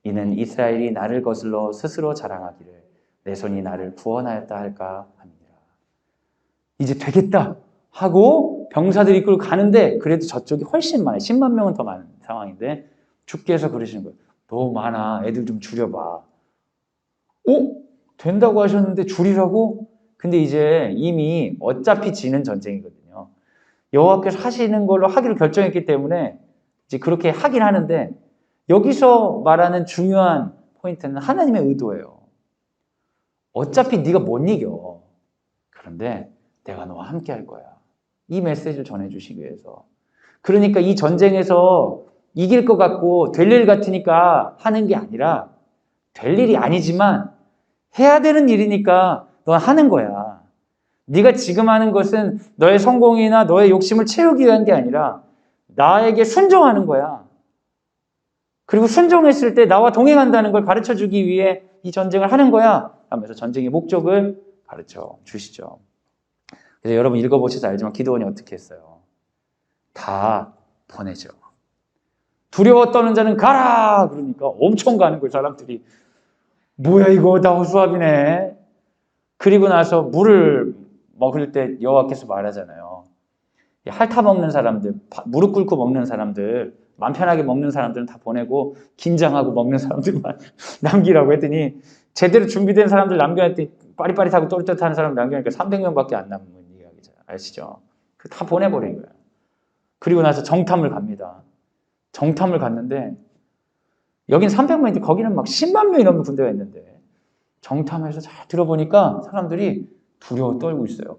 이는 이스라엘이 나를 거슬러 스스로 자랑하기를 내 손이 나를 구원하였다 할까 합니다. 이제 되겠다 하고 병사들이 이끌고 가는데 그래도 저쪽이 훨씬 많아요. 10만 명은 더 많은 상황인데 주께서 그러시는 거예요. 너무 많아. 애들 좀 줄여봐. 된다고 하셨는데 줄이라고? 근데 이제 이미 어차피 지는 전쟁이거든요. 여호와께서 하시는 걸로 하기로 결정했기 때문에 이제 그렇게 하긴 하는데 여기서 말하는 중요한 포인트는 하나님의 의도예요. 어차피 네가 못 이겨. 그런데 내가 너와 함께 할 거야. 이 메시지를 전해주시기 위해서. 그러니까 이 전쟁에서 이길 것 같고 될 일 같으니까 하는 게 아니라 될 일이 아니지만 해야 되는 일이니까 넌 하는 거야. 네가 지금 하는 것은 너의 성공이나 너의 욕심을 채우기 위한 게 아니라 나에게 순종하는 거야. 그리고 순종했을 때 나와 동행한다는 걸 가르쳐 주기 위해 이 전쟁을 하는 거야 하면서 전쟁의 목적을 가르쳐 주시죠. 그래서 여러분 읽어보셔서 알지만 기드온이 어떻게 했어요? 다 보내죠. 두려워 떠는 자는 가라! 그러니까 엄청 가는 거예요, 사람들이. 뭐야 이거 다 호수아비네. 그리고 나서 물을 먹을 때 여호와께서 말하잖아요. 핥아 먹는 사람들, 무릎 꿇고 먹는 사람들, 맘 편하게 먹는 사람들은 다 보내고 긴장하고 먹는 사람들만 남기라고 했더니 제대로 준비된 사람들 남겨놨더니 빠릿빠릿하고 또렷하는 사람 남겨니까 300명밖에 안 남은 이야기죠. 아시죠? 다 보내버린 거예요. 그리고 나서 정탐을 갑니다. 정탐을 갔는데 여긴 300명인데 거기는 막 10만 명이 넘는 군대가 있는데 정탐해서 잘 들어보니까 사람들이 두려워 떨고 있어요.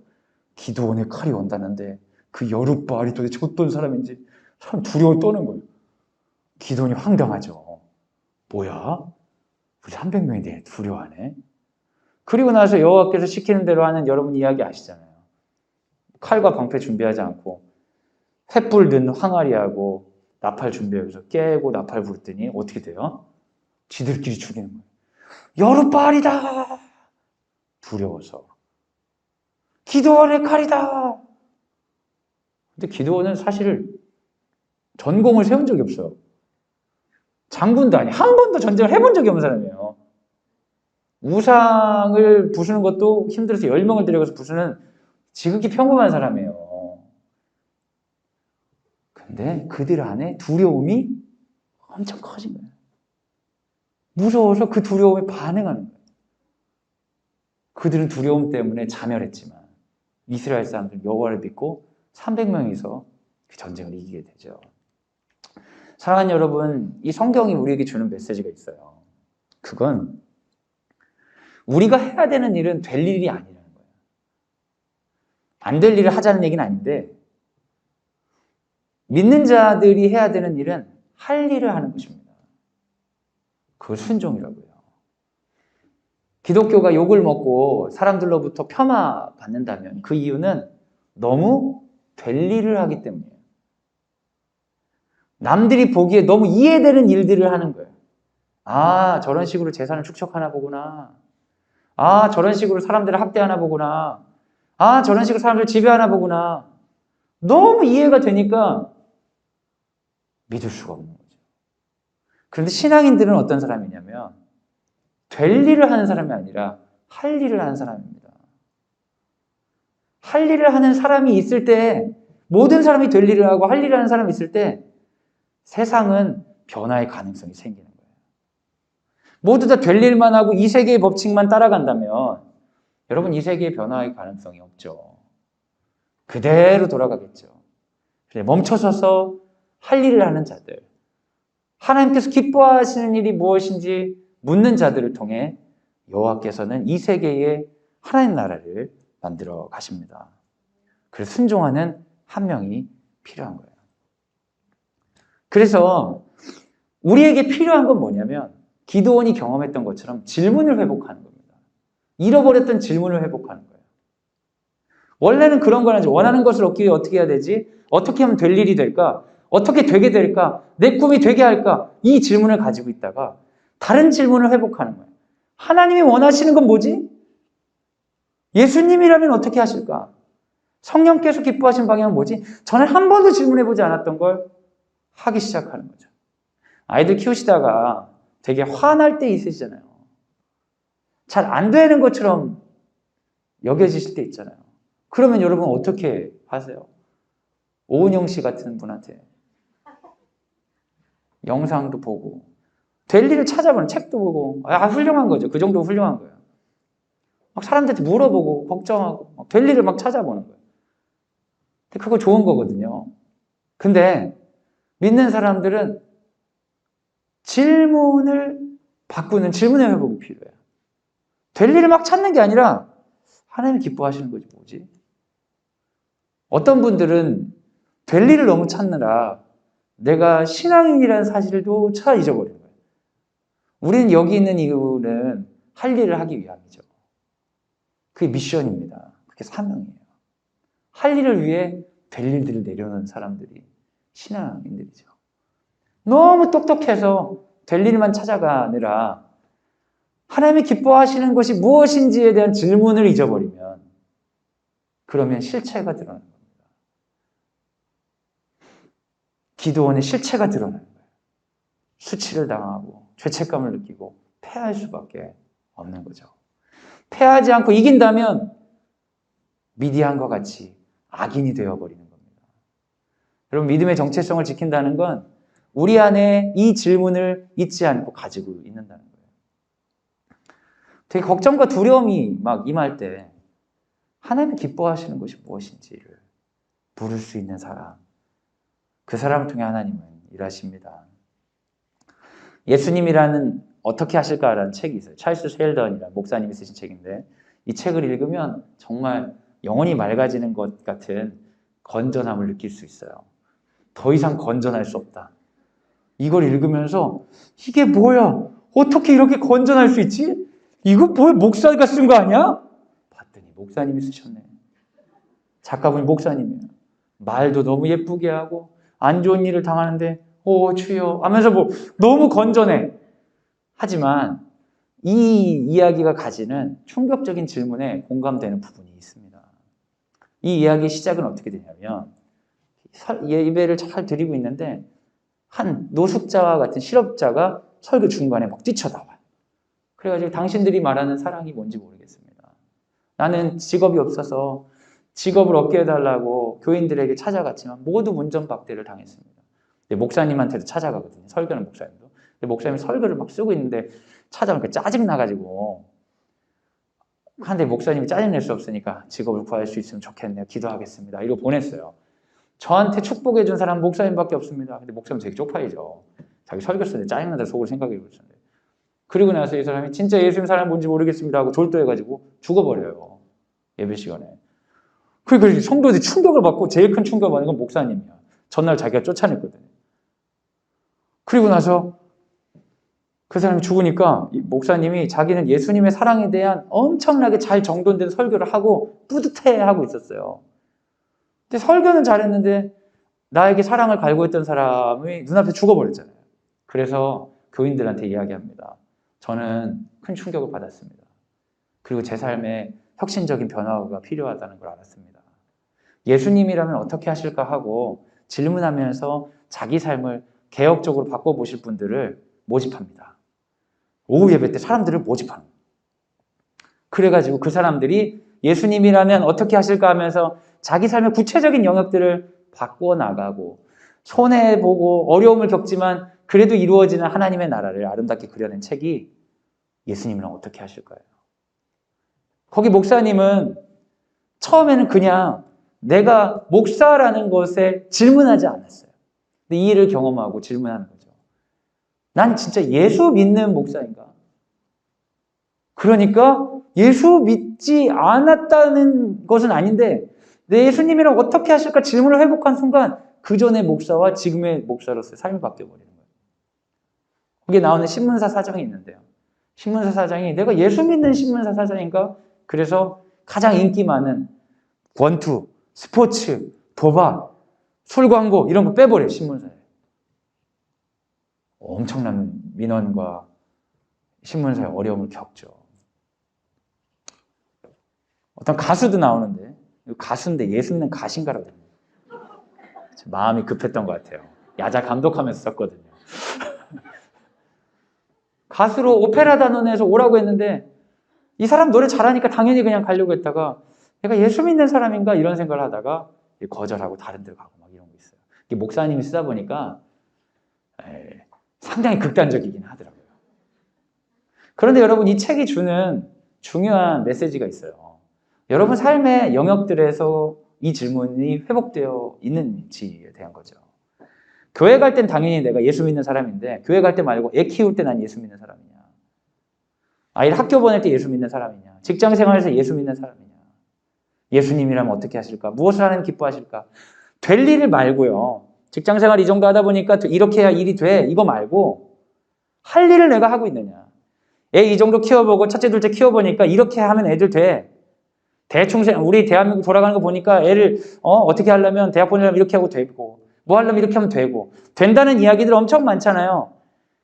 기드온의 칼이 온다는데 그 여룻발이 도대체 어떤 사람인지 사람 두려워 떠는 거예요. 기드온이 황당하죠. 뭐야? 우리 300명인데 두려워하네. 그리고 나서 여호와께서 시키는 대로 하는 여러분 이야기 아시잖아요. 칼과 방패 준비하지 않고 횃불 든 항아리하고 나팔 준비해서 깨고 나팔 부르더니 어떻게 돼요? 지들끼리 죽이는 거예요. 여룻발이다! 두려워서. 기드온의 칼이다! 근데 기드온은 사실 전공을 세운 적이 없어요. 장군도 아니, 한 번도 전쟁을 해본 적이 없는 사람이에요. 우상을 부수는 것도 힘들어서 10명을 데려가서 부수는 지극히 평범한 사람이에요. 근데 그들 안에 두려움이 엄청 커진 거예요. 무서워서 그 두려움에 반응하는 거예요. 그들은 두려움 때문에 자멸했지만 이스라엘 사람들은 여호와를 믿고 300명이서 그 전쟁을 이기게 되죠. 사랑하는 여러분, 이 성경이 우리에게 주는 메시지가 있어요. 그건 우리가 해야 되는 일은 될 일이 아니라는 거예요. 안 될 일을 하자는 얘기는 아닌데 믿는 자들이 해야 되는 일은 할 일을 하는 것입니다. 그걸 순종이라고요. 기독교가 욕을 먹고 사람들로부터 폄하받는다면 그 이유는 너무 될 일을 하기 때문이에요. 남들이 보기에 너무 이해되는 일들을 하는 거예요. 아, 저런 식으로 재산을 축적하나 보구나. 아, 저런 식으로 사람들을 학대하나 보구나. 아, 저런 식으로 사람들을 지배하나 보구나. 너무 이해가 되니까 믿을 수가 없는 거죠. 그런데 신앙인들은 어떤 사람이냐면 될 일을 하는 사람이 아니라 할 일을 하는 사람입니다. 할 일을 하는 사람이 있을 때, 모든 사람이 될 일을 하고 할 일을 하는 사람이 있을 때 세상은 변화의 가능성이 생기는 거예요. 모두 다 될 일만 하고 이 세계의 법칙만 따라간다면 여러분 이 세계의 변화의 가능성이 없죠. 그대로 돌아가겠죠. 멈춰서서 할 일을 하는 자들, 하나님께서 기뻐하시는 일이 무엇인지 묻는 자들을 통해 여호와께서는 이 세계에 하나님 나라를 만들어 가십니다. 그래서 순종하는 한 명이 필요한 거예요. 그래서 우리에게 필요한 건 뭐냐면 기드온이 경험했던 것처럼 질문을 회복하는 겁니다. 잃어버렸던 질문을 회복하는 거예요. 원래는 그런 건 아니죠. 원하는 것을 얻기 위해 어떻게 해야 되지? 어떻게 하면 될 일이 될까? 어떻게 되게 될까? 내 꿈이 되게 할까? 이 질문을 가지고 있다가 다른 질문을 회복하는 거예요. 하나님이 원하시는 건 뭐지? 예수님이라면 어떻게 하실까? 성령께서 기뻐하시는 방향은 뭐지? 전에 한 번도 질문해보지 않았던 걸 하기 시작하는 거죠. 아이들 키우시다가 되게 화날 때 있으시잖아요. 잘 안 되는 것처럼 여겨지실 때 있잖아요. 그러면 여러분 어떻게 하세요? 오은영 씨 같은 분한테 영상도 보고 될 일을 찾아보는 책도 보고 훌륭한 거죠. 그 정도 훌륭한 거예요. 막 사람들한테 물어보고 걱정하고 될 일을 막 찾아보는 거예요. 근데 그거 좋은 거거든요. 근데 믿는 사람들은 질문을 바꾸는 질문의 회복이 필요해요. 될 일을 막 찾는 게 아니라 하나님이 기뻐하시는 거지 뭐지? 어떤 분들은 될 일을 너무 찾느라 내가 신앙인이라는 사실도 차 잊어버리는 거예요. 우리는 여기 있는 이유는 할 일을 하기 위함이죠. 그게 미션입니다. 그게 사명이에요. 할 일을 위해 될 일들을 내려놓은 사람들이 신앙인들이죠. 너무 똑똑해서 될 일만 찾아가느라 하나님이 기뻐하시는 것이 무엇인지에 대한 질문을 잊어버리면 그러면 실체가 드러나는 겁니다. 기도원의 실체가 드러나는 거예요. 수치를 당하고 죄책감을 느끼고 패할 수밖에 없는 거죠. 패하지 않고 이긴다면 미디안과 같이 악인이 되어버리는 겁니다. 여러분, 믿음의 정체성을 지킨다는 건 우리 안에 이 질문을 잊지 않고 가지고 있는다는 거예요. 되게 걱정과 두려움이 막 임할 때 하나님이 기뻐하시는 것이 무엇인지를 물을 수 있는 사람, 그 사람을 통해 하나님은 일하십니다. 예수님이라는 어떻게 하실까라는 책이 있어요. 찰스 쉘던이라는 목사님이 쓰신 책인데 이 책을 읽으면 정말 영혼이 맑아지는 것 같은 건전함을 느낄 수 있어요. 더 이상 건전할 수 없다. 이걸 읽으면서 이게 뭐야? 어떻게 이렇게 건전할 수 있지? 이거 뭐야? 목사가 쓴 거 아니야? 봤더니 목사님이 쓰셨네. 작가분이 목사님이에요. 말도 너무 예쁘게 하고 안 좋은 일을 당하는데 오 주여 하면서 뭐 너무 건전해. 하지만 이 이야기가 가지는 충격적인 질문에 공감되는 부분이 있습니다. 이 이야기의 시작은 어떻게 되냐면 예배를 잘 드리고 있는데 한 노숙자와 같은 실업자가 설교 중간에 막 뛰쳐나와요. 그래가지고 당신들이 말하는 사랑이 뭔지 모르겠습니다. 나는 직업이 없어서 직업을 얻게 해달라고 교인들에게 찾아갔지만 모두 문전박대를 당했습니다. 목사님한테도 찾아가거든요. 설교는 목사님도. 목사님이 설교를 막 쓰고 있는데 찾아오니까 짜증나가지고 한데 목사님이 짜증낼 수 없으니까 직업을 구할 수 있으면 좋겠네요. 기도하겠습니다. 이거 보냈어요. 저한테 축복해 준 사람 목사님밖에 없습니다. 근데 목사님 되게 쪽팔리죠. 자기 설교 쓰는데 짜증나다 속으로 생각해 보셨는데. 그리고 나서 이 사람이 진짜 예수님 사람 뭔지 모르겠습니다 하고 졸도해가지고 죽어버려요. 예배 시간에. 그리고 성도들이 충격을 받고 제일 큰 충격을 받는 건 목사님이야. 전날 자기가 쫓아냈거든요. 그리고 나서 그 사람이 죽으니까 목사님이 자기는 예수님의 사랑에 대한 엄청나게 잘 정돈된 설교를 하고 뿌듯해하고 있었어요. 근데 설교는 잘했는데 나에게 사랑을 갈구했던 사람이 눈앞에 죽어버렸잖아요. 그래서 교인들한테 이야기합니다. 저는 큰 충격을 받았습니다. 그리고 제 삶에 혁신적인 변화가 필요하다는 걸 알았습니다. 예수님이라면 어떻게 하실까 하고 질문하면서 자기 삶을 개혁적으로 바꿔보실 분들을 모집합니다. 오후 예배 때 사람들을 모집합니다. 그래가지고 그 사람들이 예수님이라면 어떻게 하실까 하면서 자기 삶의 구체적인 영역들을 바꿔나가고 손해보고 어려움을 겪지만 그래도 이루어지는 하나님의 나라를 아름답게 그려낸 책이 예수님이랑 어떻게 하실까요? 거기 목사님은 처음에는 그냥 내가 목사라는 것에 질문하지 않았어요. 근데 이 일을 경험하고 질문하는 거죠. 난 진짜 예수 믿는 목사인가? 그러니까 예수 믿지 않았다는 것은 아닌데 내 예수님이랑 어떻게 하실까 질문을 회복한 순간 그 전의 목사와 지금의 목사로서의 삶이 바뀌어버리는 거예요. 거기에 나오는 신문사 사장이 있는데요. 신문사 사장이 내가 예수 믿는 신문사 사장인가? 그래서 가장 인기 많은 권투, 스포츠, 도박, 술 광고 이런 거 빼버려요. 신문사에. 엄청난 민원과 신문사의 어려움을 겪죠. 어떤 가수도 나오는데 가수인데 예수 믿는 가신가라고 마음이 급했던 것 같아요. 야자 감독하면서 썼거든요. 가수로 오페라 단원에서 오라고 했는데 이 사람 노래 잘하니까 당연히 그냥 가려고 했다가 내가 예수 믿는 사람인가 이런 생각을 하다가 거절하고 다른 데 가고 막 이런 거 있어요. 이게 목사님이 쓰다 보니까 상당히 극단적이긴 하더라고요. 그런데 여러분 이 책이 주는 중요한 메시지가 있어요. 여러분 삶의 영역들에서 이 질문이 회복되어 있는지에 대한 거죠. 교회 갈 땐 당연히 내가 예수 믿는 사람인데 교회 갈 때 말고 애 키울 때 난 예수 믿는 사람이냐? 아이를 학교 보낼 때 예수 믿는 사람이냐? 직장 생활에서 예수 믿는 사람이냐? 예수님이라면 어떻게 하실까? 무엇을 하나님 기뻐하실까? 될 일을 말고요. 직장 생활 이 정도 하다 보니까 이렇게 해야 일이 돼. 이거 말고 할 일을 내가 하고 있느냐. 애 이 정도 키워보고 첫째, 둘째 키워보니까 이렇게 하면 애들 돼. 대충 우리 대한민국 돌아가는 거 보니까 애를 어떻게 하려면 대학 보내려면 이렇게 하고 되고 뭐 하려면 이렇게 하면 되고 된다는 이야기들 엄청 많잖아요.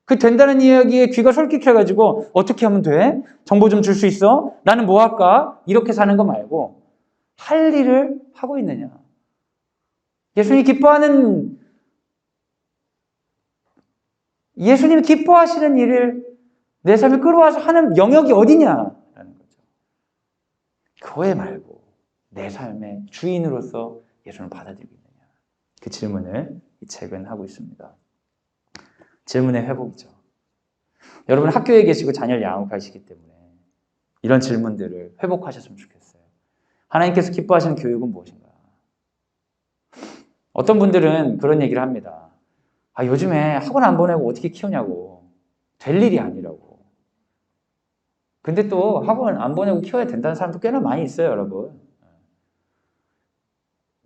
그 된다는 이야기에 귀가 솔깃해가지고 어떻게 하면 돼? 정보 좀 줄 수 있어? 나는 뭐 할까? 이렇게 사는 거 말고 할 일을 하고 있느냐. 예수님이 기뻐하시는 일을 내 삶에 끌어와서 하는 영역이 어디냐라는 거죠. 교회 말고 내 삶의 주인으로서 예수님을 받아들이고 있느냐. 그 질문을 이 책은 하고 있습니다. 질문의 회복이죠. 여러분 학교에 계시고 자녀를 양육하시기 때문에 이런 질문들을 회복하셨으면 좋겠어요. 하나님께서 기뻐하시는 교육은 무엇인가? 어떤 분들은 그런 얘기를 합니다. 요즘에 학원 안 보내고 어떻게 키우냐고. 될 일이 아니라고. 근데 또 학원 안 보내고 키워야 된다는 사람도 꽤나 많이 있어요, 여러분.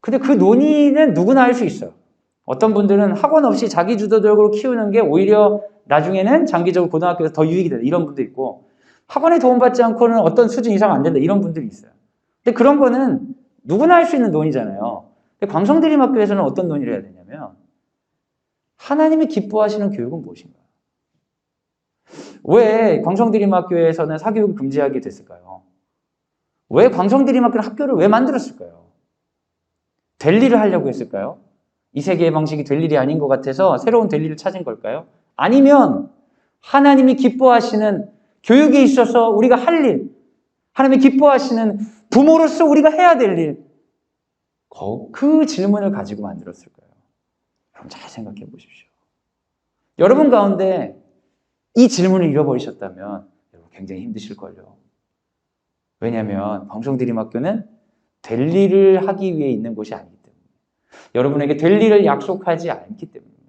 근데 그 논의는 누구나 할 수 있어요. 어떤 분들은 학원 없이 자기 주도적으로 키우는 게 오히려 나중에는 장기적으로 고등학교에서 더 유익이 된다. 이런 분도 있고 학원에 도움받지 않고는 어떤 수준 이상 안 된다. 이런 분들이 있어요. 근데 그런 거는 누구나 할 수 있는 논의잖아요. 근데 광성대림학교에서는 어떤 논의를 해야 되냐면 하나님이 기뻐하시는 교육은 무엇인가? 왜 광성대림학교에서는 사교육을 금지하게 됐을까요? 왜 광성대림학교는 학교를 왜 만들었을까요? 될 일을 하려고 했을까요? 이 세계의 방식이 될 일이 아닌 것 같아서 새로운 될 일을 찾은 걸까요? 아니면 하나님이 기뻐하시는 교육에 있어서 우리가 할 일, 하나님이 기뻐하시는 부모로서 우리가 해야 될 일, 그 질문을 가지고 만들었을까요? 여러분 잘 생각해 보십시오. 여러분 가운데 이 질문을 잃어버리셨다면 여러분 굉장히 힘드실걸요. 왜냐하면 광성대림학교는 될 일을 하기 위해 있는 곳이 아니기 때문에 여러분에게 될 일을 약속하지 않기 때문입니다.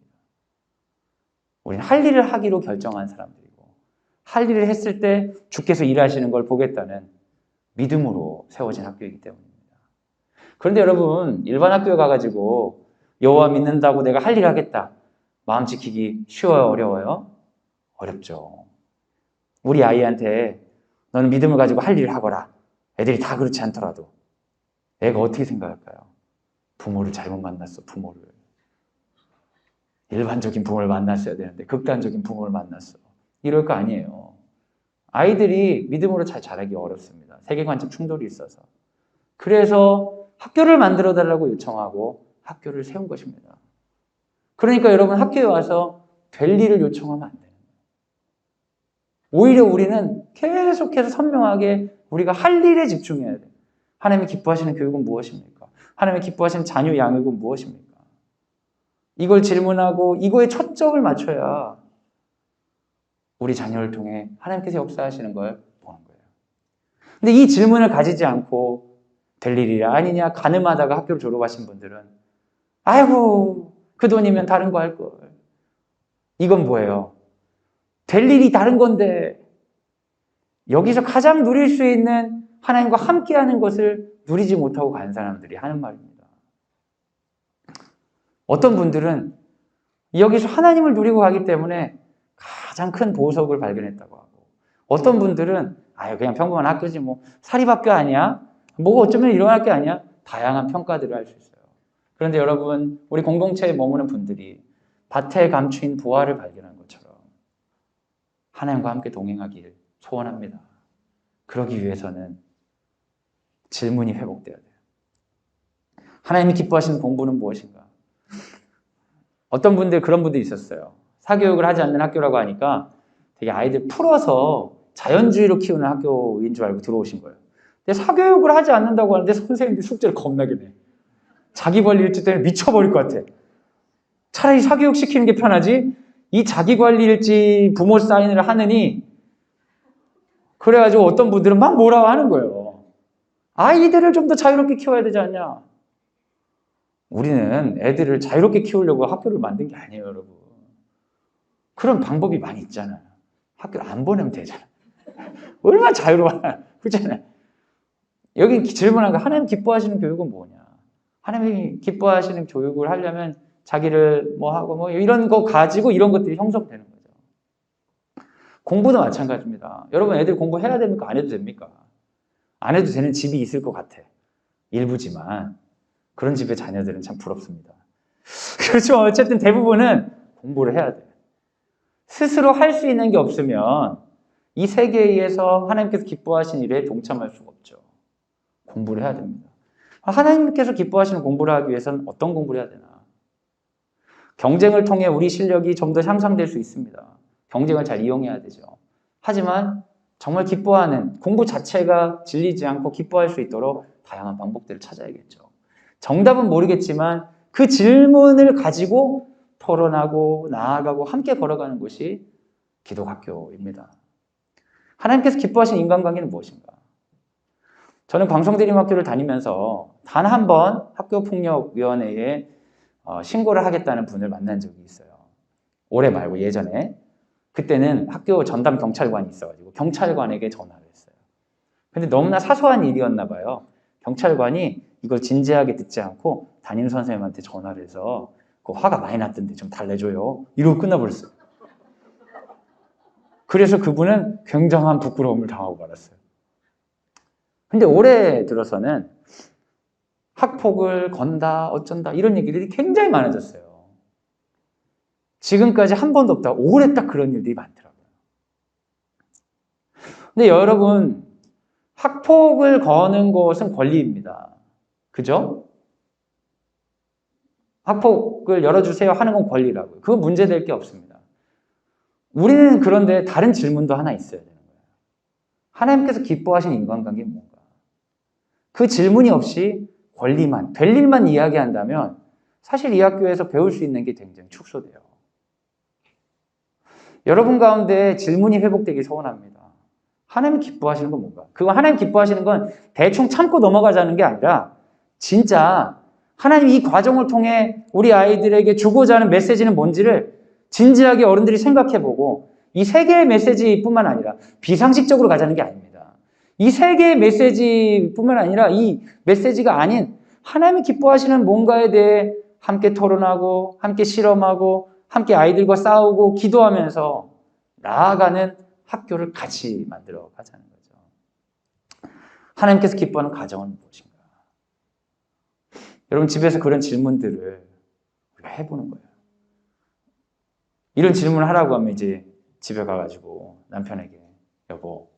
우리는 할 일을 하기로 결정한 사람들이고 할 일을 했을 때 주께서 일하시는 걸 보겠다는 믿음으로 세워진 학교이기 때문입니다. 그런데 여러분 일반 학교에 가가지고 여호와 믿는다고 내가 할 일 하겠다. 마음 지키기 쉬워요? 어려워요? 어렵죠. 우리 아이한테 너는 믿음을 가지고 할 일을 하거라. 애들이 다 그렇지 않더라도 애가 어떻게 생각할까요? 부모를 잘못 만났어. 부모를. 일반적인 부모를 만났어야 되는데 극단적인 부모를 만났어. 이럴 거 아니에요. 아이들이 믿음으로 잘 자라기 어렵습니다. 세계관적 충돌이 있어서. 그래서 학교를 만들어 달라고 요청하고 학교를 세운 것입니다. 그러니까 여러분 학교에 와서 될 일을 요청하면 안 돼요. 오히려 우리는 계속해서 선명하게 우리가 할 일에 집중해야 돼요. 하나님이 기뻐하시는 교육은 무엇입니까? 하나님이 기뻐하시는 자녀 양육은 무엇입니까? 이걸 질문하고 이거에 초점을 맞춰야 우리 자녀를 통해 하나님께서 역사하시는 걸 보는 거예요. 근데 이 질문을 가지지 않고 될 일이라 아니냐 가늠하다가 학교를 졸업하신 분들은 아이고 그 돈이면 다른 거 할 걸. 이건 뭐예요? 될 일이 다른 건데 여기서 가장 누릴 수 있는 하나님과 함께하는 것을 누리지 못하고 간 사람들이 하는 말입니다. 어떤 분들은 여기서 하나님을 누리고 가기 때문에 가장 큰 보석을 발견했다고 하고 어떤 분들은 그냥 평범한 학교지 뭐 사립학교 아니야? 뭐 어쩌면 이런 학교 아니야? 다양한 평가들을 할 수 있어요. 그런데 여러분 우리 공동체에 머무는 분들이 밭에 감추인 보화를 발견한 것처럼 하나님과 함께 동행하길 소원합니다. 그러기 위해서는 질문이 회복돼야 돼요. 하나님이 기뻐하시는 공부는 무엇인가? 어떤 분들 그런 분들이 있었어요. 사교육을 하지 않는 학교라고 하니까 되게 아이들 풀어서 자연주의로 키우는 학교인 줄 알고 들어오신 거예요. 근데 사교육을 하지 않는다고 하는데 선생님들이 숙제를 겁나게 내. 자기관리일지 때문에 미쳐버릴 것 같아. 차라리 사교육 시키는 게 편하지 이 자기관리일지 부모 사인을 하느니 그래가지고 어떤 분들은 막 뭐라고 하는 거예요. 아이들을 좀 더 자유롭게 키워야 되지 않냐. 우리는 애들을 자유롭게 키우려고 학교를 만든 게 아니에요, 여러분. 그런 방법이 많이 있잖아요. 학교를 안 보내면 되잖아요. 얼마나 자유로워요. 그렇잖아요. 여기 질문한 거 하나님 기뻐하시는 교육은 뭐냐. 하나님이 기뻐하시는 교육을 하려면 자기를 뭐 하고 뭐 이런 거 가지고 이런 것들이 형성되는 거죠. 공부도 마찬가지입니다. 여러분 애들 공부해야 됩니까? 안 해도 됩니까? 안 해도 되는 집이 있을 것 같아. 일부지만 그런 집의 자녀들은 참 부럽습니다. 그렇죠. 어쨌든 대부분은 공부를 해야 돼. 스스로 할 수 있는 게 없으면 이 세계에서 하나님께서 기뻐하신 일에 동참할 수가 없죠. 공부를 해야 됩니다. 하나님께서 기뻐하시는 공부를 하기 위해서는 어떤 공부를 해야 되나? 경쟁을 통해 우리 실력이 좀 더 향상될 수 있습니다. 경쟁을 잘 이용해야 되죠. 하지만 정말 기뻐하는 공부 자체가 질리지 않고 기뻐할 수 있도록 다양한 방법들을 찾아야겠죠. 정답은 모르겠지만 그 질문을 가지고 토론하고 나아가고 함께 걸어가는 것이 기독학교입니다. 하나님께서 기뻐하시는 인간관계는 무엇인가? 저는 광성대림학교를 다니면서 단 한 번 학교폭력위원회에 신고를 하겠다는 분을 만난 적이 있어요. 올해 말고 예전에. 그때는 학교 전담 경찰관이 있어가지고 경찰관에게 전화를 했어요. 근데 너무나 사소한 일이었나 봐요. 경찰관이 이걸 진지하게 듣지 않고 담임 선생님한테 전화를 해서 그 화가 많이 났던데 좀 달래줘요. 이러고 끝나버렸어요. 그래서 그분은 굉장한 부끄러움을 당하고 말았어요. 근데 올해 들어서는 학폭을 건다, 어쩐다 이런 얘기들이 굉장히 많아졌어요. 지금까지 한 번도 없다. 올해 딱 그런 일들이 많더라고요. 근데 여러분, 학폭을 거는 것은 권리입니다. 그죠? 학폭을 열어주세요 하는 건 권리라고요. 그건 문제될 게 없습니다. 우리는 그런데 다른 질문도 하나 있어야 되는 거예요. 하나님께서 기뻐하시는 인간관계는 뭔가? 그 질문이 없이 권리만, 될 일만 이야기한다면 사실 이 학교에서 배울 수 있는 게 굉장히 축소돼요. 여러분 가운데 질문이 회복되기 소원합니다. 하나님 기뻐하시는 건 뭔가? 그거 하나님 기뻐하시는 건 대충 참고 넘어가자는 게 아니라 진짜 하나님 이 과정을 통해 우리 아이들에게 주고자 하는 메시지는 뭔지를 진지하게 어른들이 생각해보고 이 세 개의 메시지뿐만 아니라 비상식적으로 가자는 게 아닙니다. 이 세 개의 메시지뿐만 아니라 이 메시지가 아닌 하나님이 기뻐하시는 뭔가에 대해 함께 토론하고 함께 실험하고 함께 아이들과 싸우고 기도하면서 나아가는 학교를 같이 만들어 가자는 거죠. 하나님께서 기뻐하는 가정은 무엇인가? 여러분 집에서 그런 질문들을 우리가 해보는 거예요. 이런 질문을 하라고 하면 이제 집에 가가지고 남편에게 여보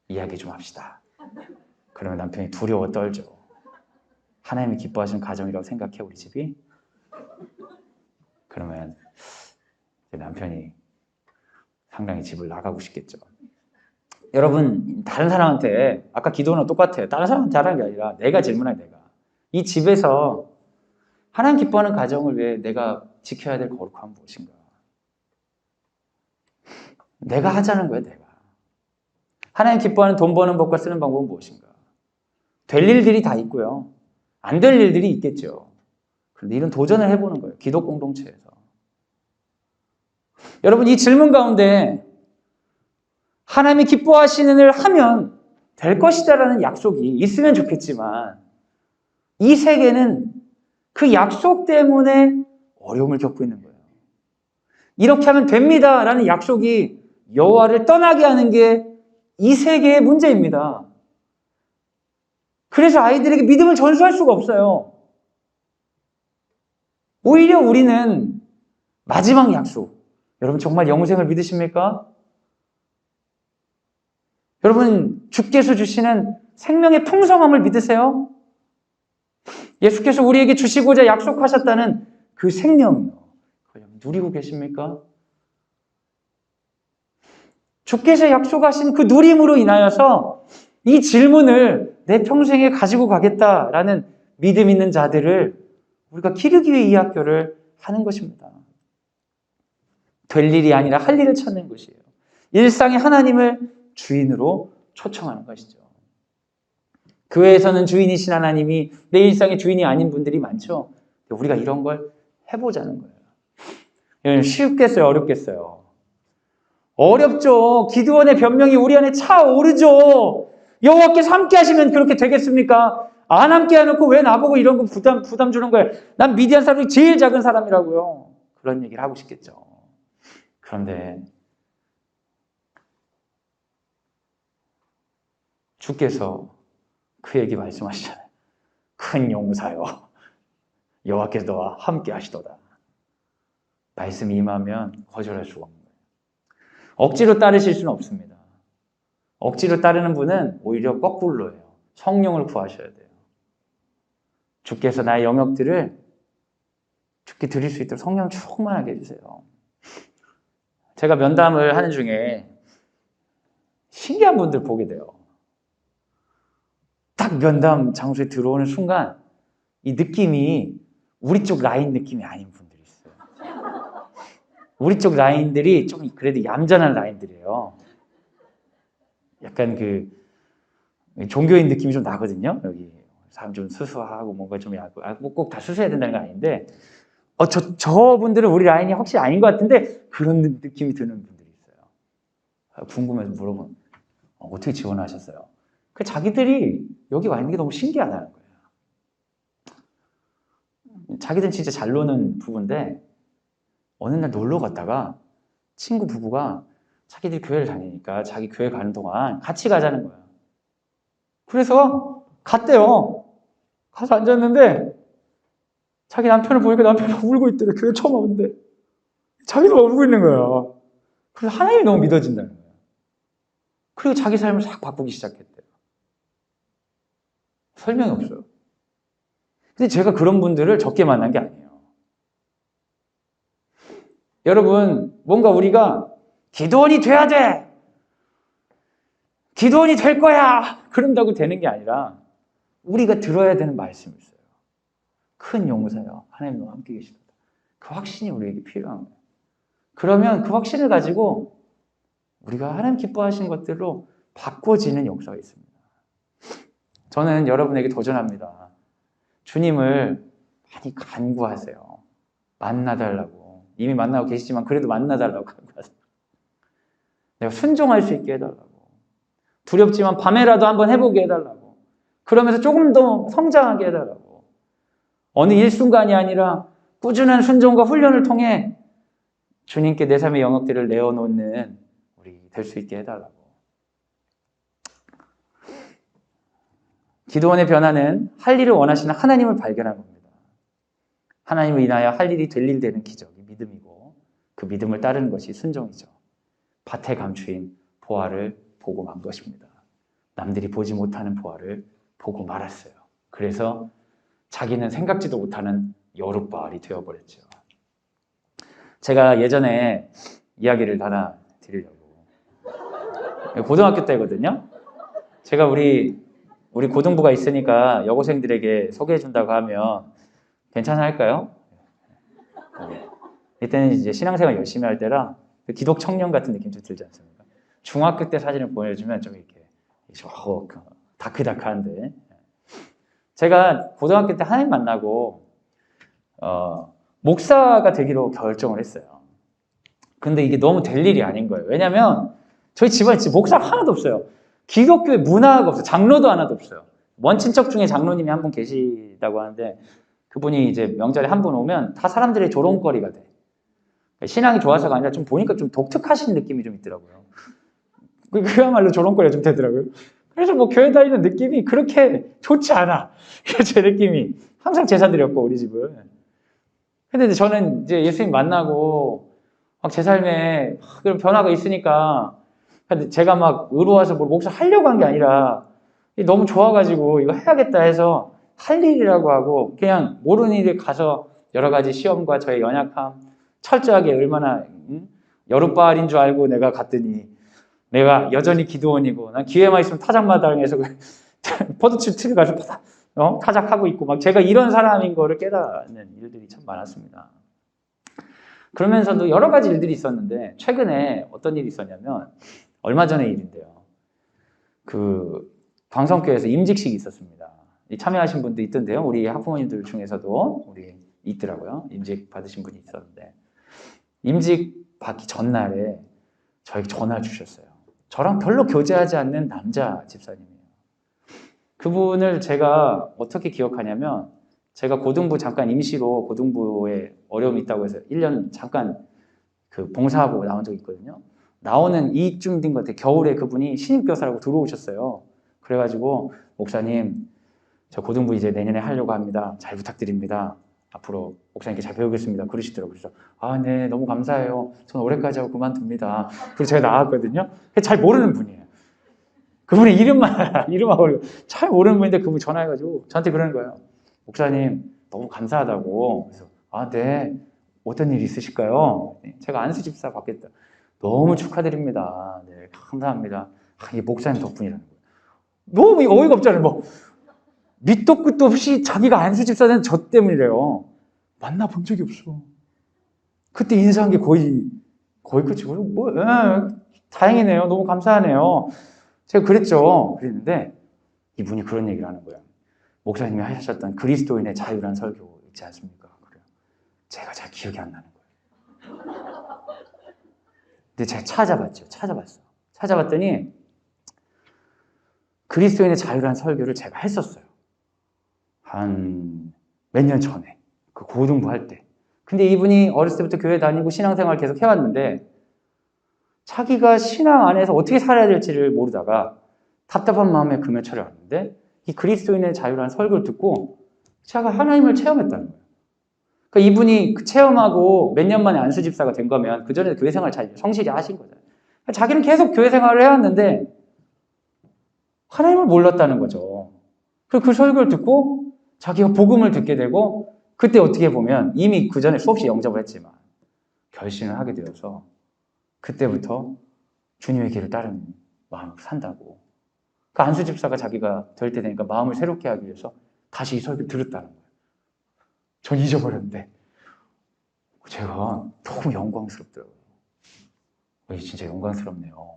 이야기 좀 합시다. 그러면 남편이 두려워 떨죠. 하나님이 기뻐하시는 가정이라고 생각해 우리 집이? 그러면 남편이 상당히 집을 나가고 싶겠죠. 여러분 다른 사람한테 아까 기도는 똑같아요. 다른 사람한테 하라는 게 아니라 내가 질문해 내가. 이 집에서 하나님 기뻐하는 가정을 위해 내가 지켜야 될 거룩함은 무엇인가? 내가 하자는 거예요. 내가. 하나님 기뻐하는 돈 버는 법과 쓰는 방법은 무엇인가? 될 일들이 다 있고요. 안 될 일들이 있겠죠. 그런데 이런 도전을 해보는 거예요. 기독 공동체에서. 여러분 이 질문 가운데 하나님이 기뻐하시는 일을 하면 될 것이다라는 약속이 있으면 좋겠지만 이 세계는 그 약속 때문에 어려움을 겪고 있는 거예요. 이렇게 하면 됩니다라는 약속이 여호와를 떠나게 하는 게 이 세계의 문제입니다. 그래서 아이들에게 믿음을 전수할 수가 없어요. 오히려 우리는 마지막 약속. 여러분 정말 영생을 믿으십니까? 여러분 주께서 주시는 생명의 풍성함을 믿으세요? 예수께서 우리에게 주시고자 약속하셨다는 그 생명이요. 누리고 계십니까? 주께서 약속하신 그 누림으로 인하여서 이 질문을 내 평생에 가지고 가겠다라는 믿음 있는 자들을 우리가 기르기 위해 이 학교를 하는 것입니다. 될 일이 아니라 할 일을 찾는 것이에요. 일상의 하나님을 주인으로 초청하는 것이죠. 교회에서는 주인이신 하나님이 내 일상의 주인이 아닌 분들이 많죠. 우리가 이런 걸 해보자는 거예요. 쉽겠어요? 어렵겠어요? 어렵죠. 기드온의 변명이 우리 안에 차오르죠. 여호와께서 함께 하시면 그렇게 되겠습니까? 안 함께 해놓고 왜 나보고 이런 거 부담 주는 거야? 난 미디안 사람이 제일 작은 사람이라고요. 그런 얘기를 하고 싶겠죠. 그런데 주께서 그 얘기 말씀하시잖아요. 큰 용사여, 여호와께서 너와 함께 하시도다. 말씀이 임하면 거절할 수가 없는 거예요. 억지로 따르실 수는 없습니다. 억지로 따르는 분은 오히려 거꾸로예요. 성령을 구하셔야 돼요. 주께서 나의 영역들을 주께 드릴 수 있도록 성령 충만하게 해주세요. 제가 면담을 하는 중에 신기한 분들 보게 돼요. 딱 면담 장소에 들어오는 순간 이 느낌이 우리 쪽 라인 느낌이 아닌 분들이 있어요. 우리 쪽 라인들이 좀 그래도 얌전한 라인들이에요. 약간 그 종교인 느낌이 좀 나거든요. 여기 사람 좀 수수하고 뭔가 좀 꼭 다 수수해야 된다는 건 아닌데 저분들은 우리 라인이 확실히 아닌 것 같은데 그런 느낌이 드는 분들이 있어요. 궁금해서 물어보면 어떻게 지원하셨어요? 그 자기들이 여기 와 있는 게 너무 신기하다는 거예요. 자기들은 진짜 잘 노는 부부인데 어느 날 놀러 갔다가 친구 부부가 자기들이 교회를 다니니까 자기 교회 가는 동안 같이 가자는 거야. 그래서 갔대요. 가서 앉았는데 자기 남편을 보니까 남편이 울고 있더래. 교회 처음 왔는데 자기도 울고 있는 거야. 그래서 하나님이 너무 믿어진다는 거야. 그리고 자기 삶을 싹 바꾸기 시작했대요. 설명이 없어요. 근데 제가 그런 분들을 적게 만난 게 아니에요. 여러분, 뭔가 우리가 기도원이 돼야 돼! 기도원이 될 거야! 그런다고 되는 게 아니라 우리가 들어야 되는 말씀이 있어요. 큰 용사요. 하나님 너와 함께 계십니다. 그 확신이 우리에게 필요한 거예요. 그러면 그 확신을 가지고 우리가 하나님 기뻐하시는 것들로 바꿔지는 역사가 있습니다. 저는 여러분에게 도전합니다. 주님을 많이 간구하세요. 만나달라고. 이미 만나고 계시지만 그래도 만나달라고 간구하세요. 내가 순종할 수 있게 해달라고. 두렵지만 밤에라도 한번 해보게 해달라고. 그러면서 조금 더 성장하게 해달라고. 어느 일순간이 아니라 꾸준한 순종과 훈련을 통해 주님께 내 삶의 영역들을 내어놓는 우리 될 수 있게 해달라고. 기도원의 변화는 할 일을 원하시는 하나님을 발견한 겁니다. 하나님을 인하여 할 일이 될 일 되는 기적이 믿음이고 그 믿음을 따르는 것이 순종이죠. 밭에 감추인 보화를 보고 만 것입니다. 남들이 보지 못하는 보화를 보고 말았어요. 그래서 자기는 생각지도 못하는 여룻바알이 되어버렸죠. 제가 예전에 이야기를 하나 드리려고. 고등학교 때거든요. 제가 우리 고등부가 있으니까 여고생들에게 소개해준다고 하면 괜찮아 할까요? 이때는 이제 신앙생활 열심히 할 때라 기독 청년 같은 느낌 좀 들지 않습니까? 중학교 때 사진을 보내주면 좀 이렇게 다크다크한데 제가 고등학교 때 하나님 만나고 목사가 되기로 결정을 했어요. 근데 이게 너무 될 일이 아닌 거예요. 왜냐면 저희 집안에 목사가 하나도 없어요. 기독교에 문화가 없어요. 장로도 하나도 없어요. 먼 친척 중에 장로님이 한 분 계시다고 하는데 그분이 이제 명절에 한 분 오면 다 사람들의 조롱거리가 돼. 신앙이 좋아서가 아니라 좀 보니까 좀 독특하신 느낌이 좀 있더라고요. 그야말로 조롱거리가 좀 되더라고요. 그래서 뭐 교회 다니는 느낌이 그렇게 좋지 않아. 제 느낌이. 항상 제사드렸고 우리 집은. 근데 저는 이제 예수님 만나고 막 제 삶에 그런 변화가 있으니까 제가 막 의로워서 뭘 목사 하려고 한 게 아니라 너무 좋아가지고 이거 해야겠다 해서 할 일이라고 하고 그냥 모르는 일에 가서 여러 가지 시험과 저의 연약함 철저하게 얼마나 여룻바알인 줄 알고 내가 갔더니 내가 여전히 기도원이고 난 기회만 있으면 타작마당에서 포도즙 틀에 가서 타작하고 있고 막 제가 이런 사람인 거를 깨닫는 일들이 참 많았습니다. 그러면서도 여러 가지 일들이 있었는데 최근에 어떤 일이 있었냐면 얼마 전의 일인데요. 그 광성교회에서 임직식이 있었습니다. 참여하신 분도 있던데요. 우리 학부모님들 중에서도 우리 있더라고요. 임직 받으신 분이 있었는데 임직 받기 전날에 저에게 전화를 주셨어요. 저랑 별로 교제하지 않는 남자 집사님이에요. 그분을 제가 어떻게 기억하냐면 제가 고등부 잠깐 임시로 고등부에 어려움이 있다고 해서 1년 잠깐 그 봉사하고 나온 적이 있거든요. 나오는 이쯤 된 것 같아요. 겨울에 그분이 신입교사라고 들어오셨어요. 그래가지고 목사님 저 고등부 이제 내년에 하려고 합니다. 잘 부탁드립니다. 앞으로 목사님께 잘 배우겠습니다. 그러시더라고요. 그래서 네, 너무 감사해요. 저는 올해까지 하고 그만둡니다. 그래서 제가 나왔거든요. 잘 모르는 분이에요. 그분의 이름만 알아. 이름하고 잘 모르는 분인데 그분 전화해가지고 저한테 그러는 거예요. 목사님 너무 감사하다고. 그래서 네. 어떤 일 있으실까요? 제가 안수 집사 받겠다. 너무 축하드립니다. 네, 감사합니다. 이게 목사님 덕분이라는 거예요. 너무 어이가 없잖아요. 뭐 밑도 끝도 없이 자기가 안수 집사는 저 때문이래요. 만나본 적이 없어. 그때 인사한 게 거의 끝이고 다행이네요. 너무 감사하네요. 제가 그랬는데 이분이 그런 얘기를 하는 거예요. 목사님이 하셨던 그리스도인의 자유란 설교 있지 않습니까? 그래요. 제가 잘 기억이 안 나는 거예요. 근데 제가 찾아봤더니 그리스도인의 자유란 설교를 제가 했었어요. 한 몇 년 전에 그 고등부 할 때. 근데 이분이 어렸을 때부터 교회 다니고 신앙생활 계속 해왔는데 자기가 신앙 안에서 어떻게 살아야 될지를 모르다가 답답한 마음에 금요철에 왔는데 이 그리스도인의 자유라는 설교를 듣고 제가 하나님을 체험했다는 거예요. 그러니까 이분이 체험하고 몇 년 만에 안수집사가 된 거면 그 전에 교회 생활 잘 성실히 하신 거잖아요. 자기는 계속 교회 생활을 해왔는데 하나님을 몰랐다는 거죠. 그리고 그 설교를 듣고 자기가 복음을 듣게 되고 그때 어떻게 보면 이미 그 전에 수없이 영접을 했지만 결심을 하게 되어서 그때부터 주님의 길을 따르는 마음으로 산다고. 그 안수집사가 자기가 될 때 되니까 마음을 새롭게 하기 위해서 다시 이 설교를 들었다는 거예요. 전 잊어버렸는데 제가 너무 영광스럽더라고요. 진짜 영광스럽네요.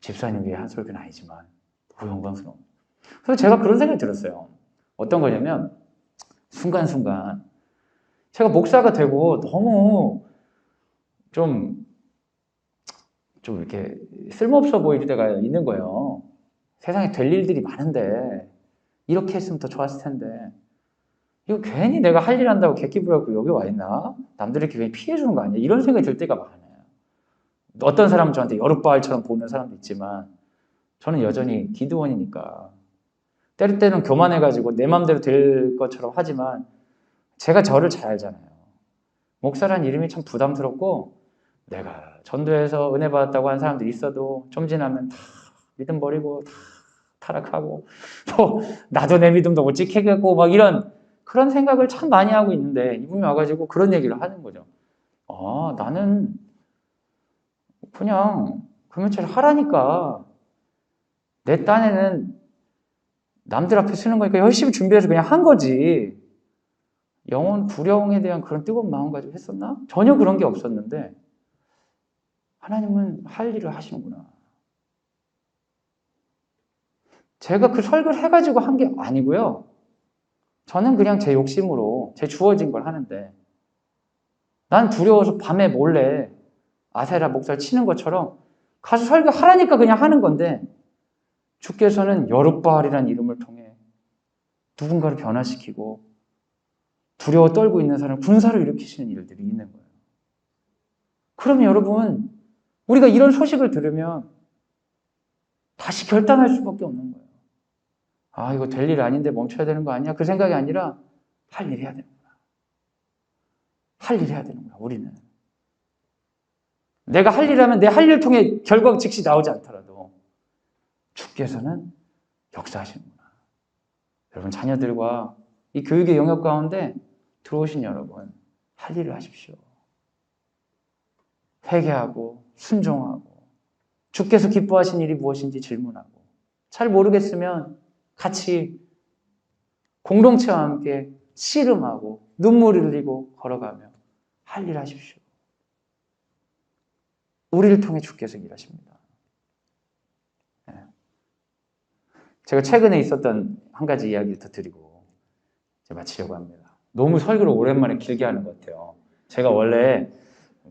집사님 위해 한 설교는 아니지만 너무 영광스러워. 그래서 제가 그런 생각이 들었어요. 어떤 거냐면 순간순간 제가 목사가 되고 너무 좀 이렇게 쓸모없어 보일 때가 있는 거예요. 세상에 될 일들이 많은데 이렇게 했으면 더 좋았을 텐데 이거 괜히 내가 할 일 한다고 객기부려고 여기 와 있나? 남들이 괜히 피해주는 거 아니야? 이런 생각이 들 때가 많아요. 어떤 사람은 저한테 여룻바알처럼 보는 사람도 있지만 저는 여전히 기드원이니까 때릴 때는 교만해가지고 내 마음대로 될 것처럼 하지만 제가 저를 잘 알잖아요. 목사란 이름이 참 부담스럽고 내가 전도해서 은혜 받았다고 하는 사람들이 있어도 좀 지나면 다 믿음 버리고 다 타락하고 또 나도 내 믿음도 못 지키겠고 막 이런 그런 생각을 참 많이 하고 있는데 이분이 와가지고 그런 얘기를 하는 거죠. 나는 그냥 금요철 하라니까 내 딴에는 남들 앞에 쓰는 거니까 열심히 준비해서 그냥 한 거지. 영혼 구령에 대한 그런 뜨거운 마음 가지고 했었나? 전혀 그런 게 없었는데 하나님은 할 일을 하시는구나. 제가 그 설교를 해가지고 한 게 아니고요. 저는 그냥 제 욕심으로 제 주어진 걸 하는데 난 두려워서 밤에 몰래 아세라 목사를 치는 것처럼 가서 설교하라니까 그냥 하는 건데 주께서는 여룻바알이라는 이름을 통해 누군가를 변화시키고 두려워 떨고 있는 사람을 군사로 일으키시는 일들이 있는 거예요. 그러면 여러분 우리가 이런 소식을 들으면 다시 결단할 수밖에 없는 거예요. 이거 될 일 아닌데 멈춰야 되는 거 아니야? 그 생각이 아니라 할 일 해야 되는 거야. 할 일 해야 되는 거야, 우리는. 내가 할 일 하면 내 할 일 통해 결과가 즉시 나오지 않더라도 주께서는 역사하시는구나. 여러분 자녀들과 이 교육의 영역 가운데 들어오신 여러분 할 일을 하십시오. 회개하고 순종하고 주께서 기뻐하신 일이 무엇인지 질문하고 잘 모르겠으면 같이 공동체와 함께 씨름하고 눈물 흘리고 걸어가며 할 일 하십시오. 우리를 통해 주께서 일하십니다. 제가 최근에 있었던 한 가지 이야기를 더 드리고 이제 마치려고 합니다. 너무 설교를 오랜만에 길게 하는 것 같아요. 제가 원래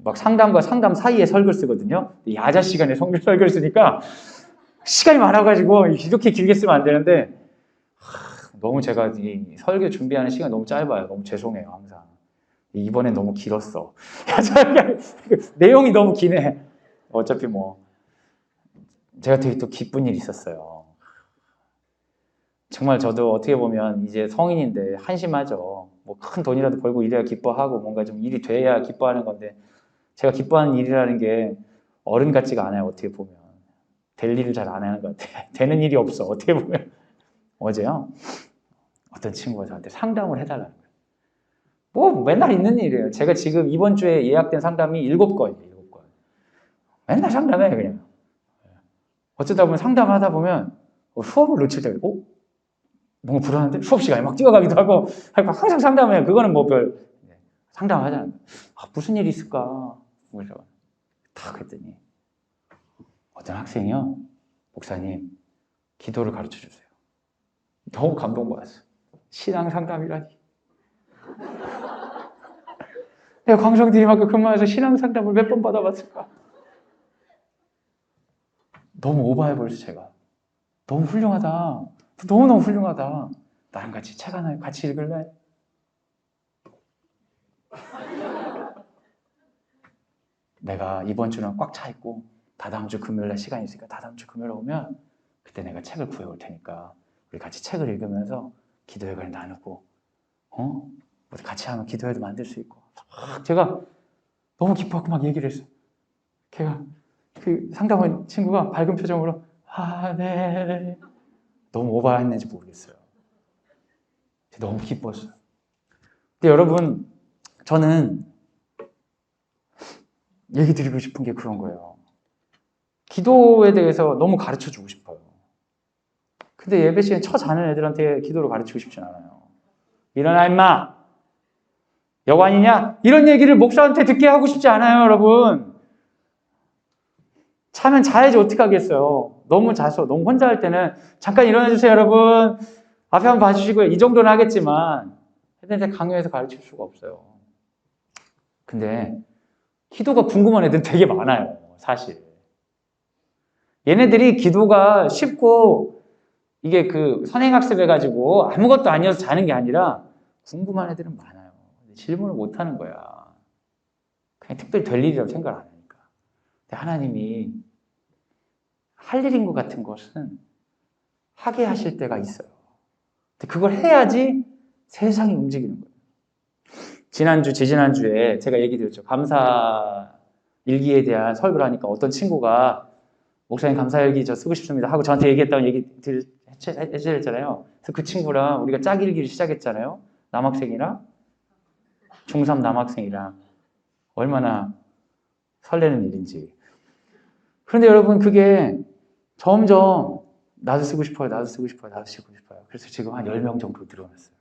막 상담과 상담 사이에 설교를 쓰거든요. 야자 시간에 설교를 쓰니까 시간이 많아가지고 이렇게 길게 쓰면 안 되는데 너무 제가 이 설교 준비하는 시간이 너무 짧아요. 너무 죄송해요, 항상. 이번엔 너무 길었어. 내용이 너무 기네. 어차피 뭐 제가 되게 또 기쁜 일이 있었어요. 정말 저도 어떻게 보면 이제 성인인데 한심하죠. 뭐 큰 돈이라도 벌고 이래야 기뻐하고 뭔가 좀 일이 돼야 기뻐하는 건데 제가 기뻐하는 일이라는 게 어른 같지가 않아요. 어떻게 보면 될 일을 잘 안 하는 것 같아. 되는 일이 없어. 어떻게 보면 어제요. 어떤 친구가 저한테 상담을 해달라는 거예요. 뭐 맨날 있는 일이에요. 제가 지금 이번 주에 예약된 상담이 7건이에요. 7건. 맨날 상담해요, 그냥. 어쩌다 보면 상담하다 보면 수업을 놓칠 때가 있고 뭔가 불안한데 수업 시간에 막 뛰어가기도 하고 항상 상담해요. 그거는 뭐 별 상담하잖아요. 무슨 일이 있을까? 그래서 탁 했더니 어떤 학생이요. 목사님, 기도를 가르쳐 주세요. 너무 감동받았어요. 신앙 상담이라니. 내가 광성대리학교 근무해서 신앙 상담을 몇 번 받아봤을까? 너무 오버해버렸어, 제가. 너무 훌륭하다. 너무너무 훌륭하다. 나랑 같이 책 하나 같이 읽을래? 내가 이번 주는 꽉 차 있고 다다음 주 금요일날 시간이 있으니까 다다음 주 금요일 오면 그때 내가 책을 구해올 테니까 우리 같이 책을 읽으면서 기도회를 나누고 우리 같이 하면 기도회도 만들 수 있고 제가 너무 기뻐하고 막 얘기를 했어요. 걔가 그 상담원 친구가 밝은 표정으로 네. 너무 오버했는지 모르겠어요. 너무 기뻤어요. 근데 여러분 저는 얘기 드리고 싶은 게 그런 거예요. 기도에 대해서 너무 가르쳐주고 싶어요. 근데 예배 시간에 처자는 애들한테 기도를 가르치고 싶진 않아요. 일어나 임마! 여관이냐? 이런 얘기를 목사한테 듣게 하고 싶지 않아요, 여러분. 자면 자야지 어떻게 하겠어요. 너무 자서 너무 혼자 할 때는 잠깐 일어나주세요, 여러분. 앞에 한번 봐주시고요. 이 정도는 하겠지만 애들한테 강요해서 가르칠 수가 없어요. 근데 기도가 궁금한 애들은 되게 많아요, 사실. 얘네들이 기도가 쉽고 이게 그 선행학습 해가지고 아무것도 아니어서 자는 게 아니라 궁금한 애들은 많아요. 질문을 못 하는 거야. 그냥 특별히 될 일이라고 생각을 안 하니까. 근데 하나님이 할 일인 것 같은 것은 하게 하실 때가 있어요. 근데 그걸 해야지 세상이 움직이는 거예요. 지난주, 지지난주에 제가 얘기 드렸죠. 감사 일기에 대한 설교를 하니까 어떤 친구가 목사님 감사일기 저 쓰고 싶습니다 하고 저한테 얘기했다고 얘기 해주셨잖아요. 그래서 그 친구랑 우리가 짝일기를 시작했잖아요. 남학생이랑 중3 남학생이랑 얼마나 설레는 일인지. 그런데 여러분 그게 점점 나도 쓰고 싶어요. 나도 쓰고 싶어요. 나도 쓰고 싶어요. 그래서 지금 한 10명 정도 늘어났어요.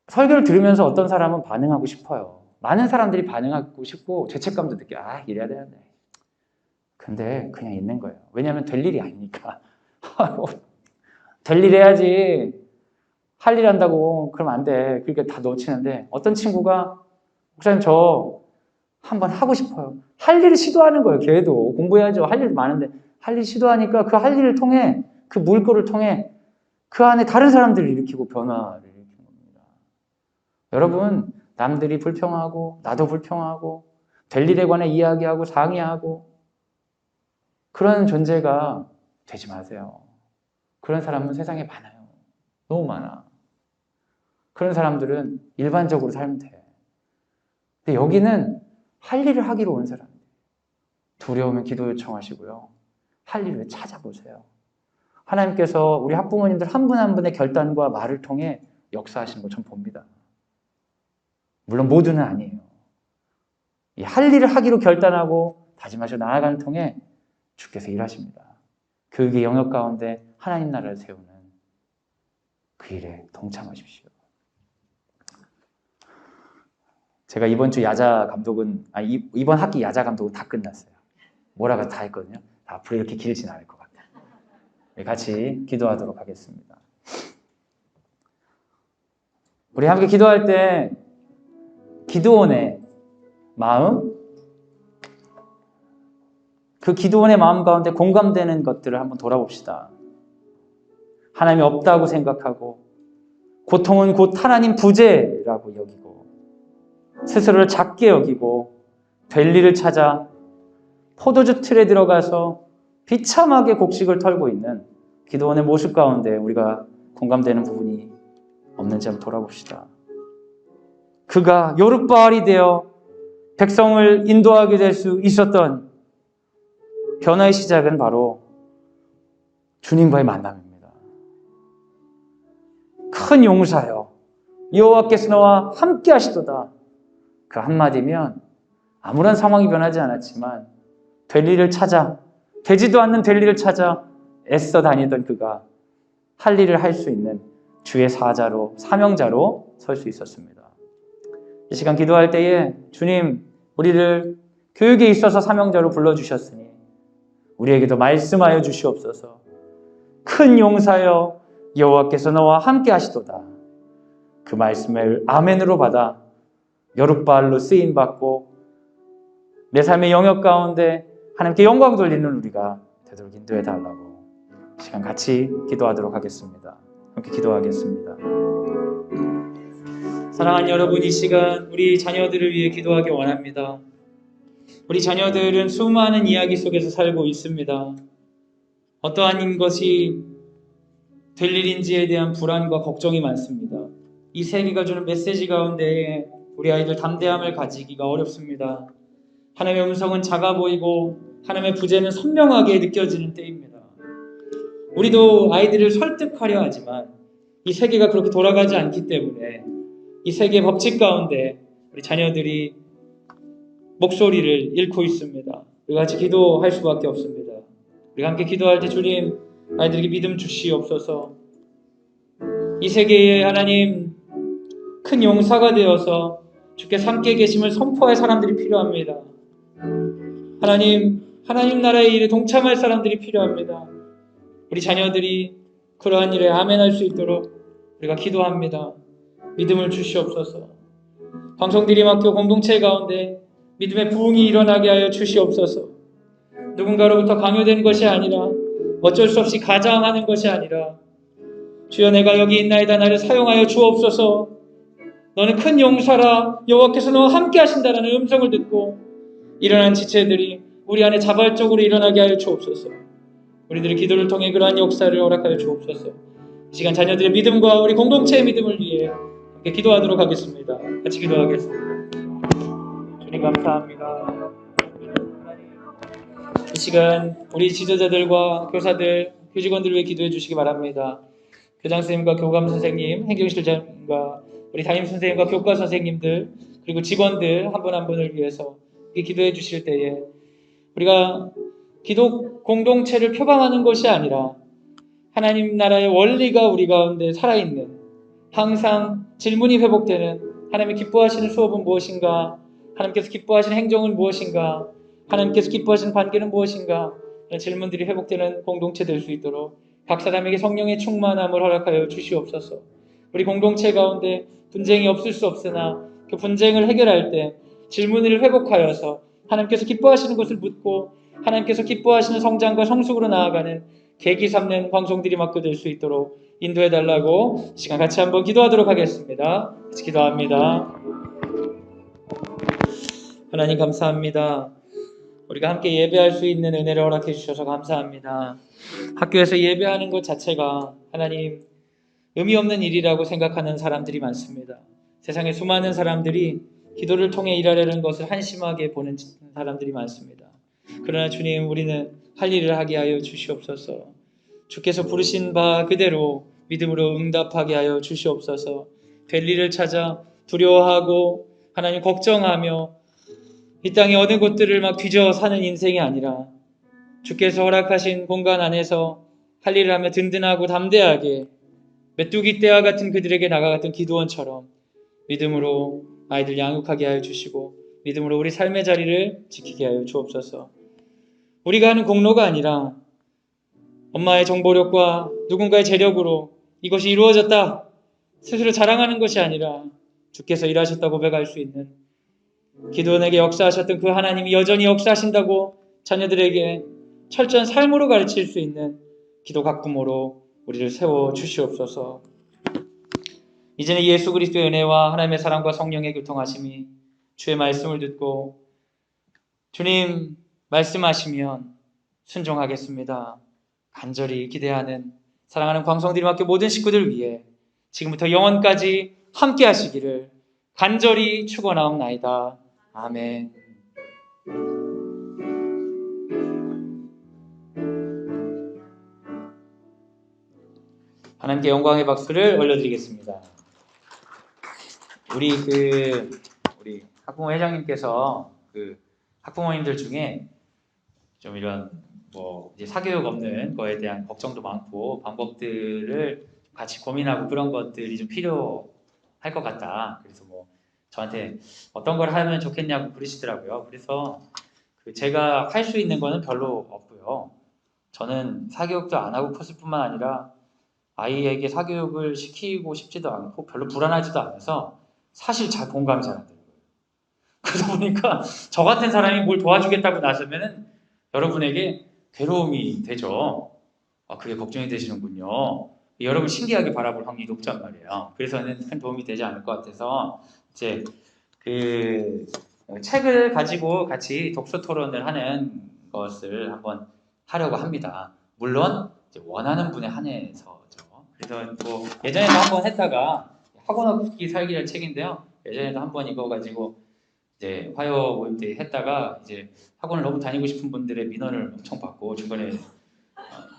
설교를 들으면서 어떤 사람은 반응하고 싶어요. 많은 사람들이 반응하고 싶고 죄책감도 느껴요. 이래야 되는데. 근데 그냥 있는 거예요. 왜냐하면 될 일이 아니니까. 될 일 해야지. 할 일 한다고 그러면 안 돼. 그러니까 다 놓치는데 어떤 친구가 목사님 저 한번 하고 싶어요. 할 일을 시도하는 거예요. 걔도 공부해야죠. 할 일 많은데 할 일 시도하니까 그 할 일을 통해 그 물꼬를 통해 그 안에 다른 사람들을 일으키고 변화를 일으키는 겁니다. 여러분 남들이 불평하고 나도 불평하고 될 일에 관해 이야기하고 상의하고 그런 존재가 되지 마세요. 그런 사람은 세상에 많아요. 너무 많아. 그런 사람들은 일반적으로 살면 돼. 근데 여기는 할 일을 하기로 온 사람이에요. 두려우면 기도 요청하시고요. 할 일을 찾아보세요. 하나님께서 우리 학부모님들 한 분 한 분의 결단과 말을 통해 역사하시는 걸 전 봅니다. 물론 모두는 아니에요. 이 할 일을 하기로 결단하고 다짐하시고 나아가는 통해 주께서 일하십니다. 교육의 영역 가운데 하나님 나라를 세우는 그 일에 동참하십시오. 제가 이번 주 야자 감독은 이번 학기 야자 감독은 다 끝났어요. 뭐라고 다 했거든요. 앞으로 이렇게 길진 않을 것 같아요. 같이 기도하도록 하겠습니다. 우리 함께 기도할 때 기도원의 마음, 그 기도원의 마음 가운데 공감되는 것들을 한번 돌아봅시다. 하나님이 없다고 생각하고 고통은 곧 하나님 부재라고 여기고 스스로를 작게 여기고 될 일을 찾아 포도주 틀에 들어가서 비참하게 곡식을 털고 있는 기도원의 모습 가운데 우리가 공감되는 부분이 없는지 한번 돌아봅시다. 그가 요룻바알이 되어 백성을 인도하게 될 수 있었던 변화의 시작은 바로 주님과의 만남입니다. 큰 용사여 여호와께서 너와 함께 하시도다. 그 한마디면 아무런 상황이 변하지 않았지만 될 일을 찾아 되지도 않는 될 일을 찾아 애써 다니던 그가 할 일을 할 수 있는 주의 사자로 사명자로 설 수 있었습니다. 이 시간 기도할 때에 주님 우리를 교육에 있어서 사명자로 불러주셨으니 우리에게도 말씀하여 주시옵소서. 큰 용사여 여호와께서 너와 함께 하시도다. 그 말씀을 아멘으로 받아 여룻바알로 쓰임받고 내 삶의 영역 가운데 하나님께 영광 돌리는 우리가 되도록 인도해 달라고 시간 같이 기도하도록 하겠습니다. 함께 기도하겠습니다. 사랑하는 여러분, 이 시간 우리 자녀들을 위해 기도하기 원합니다. 우리 자녀들은 수많은 이야기 속에서 살고 있습니다. 어떠한 것이 될 일인지에 대한 불안과 걱정이 많습니다. 이 세계가 주는 메시지 가운데 우리 아이들 담대함을 가지기가 어렵습니다. 하나님의 음성은 작아 보이고 하나님의 부재는 선명하게 느껴지는 때입니다. 우리도 아이들을 설득하려 하지만 이 세계가 그렇게 돌아가지 않기 때문에 이 세계의 법칙 가운데 우리 자녀들이 목소리를 잃고 있습니다. 우리 같이 기도할 수밖에 없습니다. 우리가 함께 기도할 때 주님 아이들에게 믿음 주시옵소서. 이 세계에 하나님 큰 용사가 되어서 주께서 함께 계심을 선포할 사람들이 필요합니다. 하나님 나라의 일에 동참할 사람들이 필요합니다. 우리 자녀들이 그러한 일에 아멘할 수 있도록 우리가 기도합니다. 믿음을 주시옵소서. 방송드림학교 공동체 가운데 믿음의 부흥이 일어나게 하여 주시옵소서. 누군가로부터 강요된 것이 아니라 어쩔 수 없이 가장하는 것이 아니라 주여 내가 여기 있나이다 나를 사용하여 주옵소서. 너는 큰 용사라 여호와께서 너와 함께 하신다라는 음성을 듣고 일어난 지체들이 우리 안에 자발적으로 일어나게 하여 주옵소서. 우리들의 기도를 통해 그러한 역사를 허락하여 주옵소서. 이 시간 자녀들의 믿음과 우리 공동체의 믿음을 위해 함께 기도하도록 하겠습니다. 같이 기도하겠습니다. 주님 감사합니다. 이 시간 우리 지도자들과 교사들, 교직원들을 위해 기도해 주시기 바랍니다. 교장 선생님과 교감 선생님, 행정실장과 우리 담임 선생님과 교과 선생님들 그리고 직원들 한 분 한 분을 위해서 기도해 주실 때에 우리가 기독 공동체를 표방하는 것이 아니라 하나님 나라의 원리가 우리 가운데 살아있는 항상 질문이 회복되는 하나님이 기뻐하시는 수업은 무엇인가? 하나님께서 기뻐하시는 행정은 무엇인가? 하나님께서 기뻐하시는 관계는 무엇인가? 이런 질문들이 회복되는 공동체 될 수 있도록 각 사람에게 성령의 충만함을 허락하여 주시옵소서. 우리 공동체 가운데 분쟁이 없을 수 없으나 그 분쟁을 해결할 때 질문을 회복하여서 하나님께서 기뻐하시는 것을 묻고 하나님께서 기뻐하시는 성장과 성숙으로 나아가는 계기 삼는 방송드림학교 될 수 있도록 인도해달라고 시간 같이 한번 기도하도록 하겠습니다. 같이 기도합니다. 하나님 감사합니다. 우리가 함께 예배할 수 있는 은혜를 허락해 주셔서 감사합니다. 학교에서 예배하는 것 자체가 하나님 의미 없는 일이라고 생각하는 사람들이 많습니다. 세상에 수많은 사람들이 기도를 통해 일하려는 것을 한심하게 보는 사람들이 많습니다. 그러나 주님 우리는 할 일을 하게 하여 주시옵소서. 주께서 부르신 바 그대로 믿음으로 응답하게 하여 주시옵소서. 될 일을 찾아 두려워하고 하나님 걱정하며 이 땅의 어느 곳들을 막 뒤져 사는 인생이 아니라 주께서 허락하신 공간 안에서 할 일을 하며 든든하고 담대하게 메뚜기 떼와 같은 그들에게 나아갔던 기도원처럼 믿음으로 아이들 양육하게 하여 주시고 믿음으로 우리 삶의 자리를 지키게 하여 주옵소서. 우리가 하는 공로가 아니라 엄마의 정보력과 누군가의 재력으로 이것이 이루어졌다 스스로 자랑하는 것이 아니라 주께서 일하셨다고 고백할 수 있는 기도원에게 역사하셨던 그 하나님이 여전히 역사하신다고 자녀들에게 철저한 삶으로 가르칠 수 있는 기도 가꾸모로 우리를 세워 주시옵소서. 이제는 예수 그리스도의 은혜와 하나님의 사랑과 성령의 교통하심이 주의 말씀을 듣고 주님 말씀하시면 순종하겠습니다. 간절히 기대하는 사랑하는 광성드림학교 모든 식구들 위해 지금부터 영원까지 함께 하시기를 간절히 축원하옵나이다. 아멘. 하나님께 영광의 박수를 올려드리겠습니다. 우리 학부모 회장님께서 학부모님들 중에 좀 이런 이제 사교육 없는 거에 대한 걱정도 많고 방법들을 같이 고민하고 그런 것들이 좀 필요할 것 같다. 그래서 저한테 어떤 걸 하면 좋겠냐고 그러시더라고요. 그래서 제가 할 수 있는 거는 별로 없고요. 저는 사교육도 안 하고 컸을 뿐만 아니라 아이에게 사교육을 시키고 싶지도 않고 별로 불안하지도 않아서 사실 잘 공감이 잘 안 되는 거예요. 그러다 보니까 저 같은 사람이 뭘 도와주겠다고 나서면은 여러분에게 괴로움이 되죠. 그게 걱정이 되시는군요. 여러분 신기하게 바라볼 확률이 높단 말이에요. 그래서는 큰 도움이 되지 않을 것 같아서 이제 책을 가지고 같이 독서 토론을 하는 것을 한번 하려고 합니다. 물론 이제 원하는 분에 한해서죠. 그래서 예전에도 한번 했다가 학원 없기 살기란 책인데요. 예전에도 한번 이거 가지고 이제 화요 모임 때 했다가 이제 학원을 너무 다니고 싶은 분들의 민원을 엄청 받고 중간에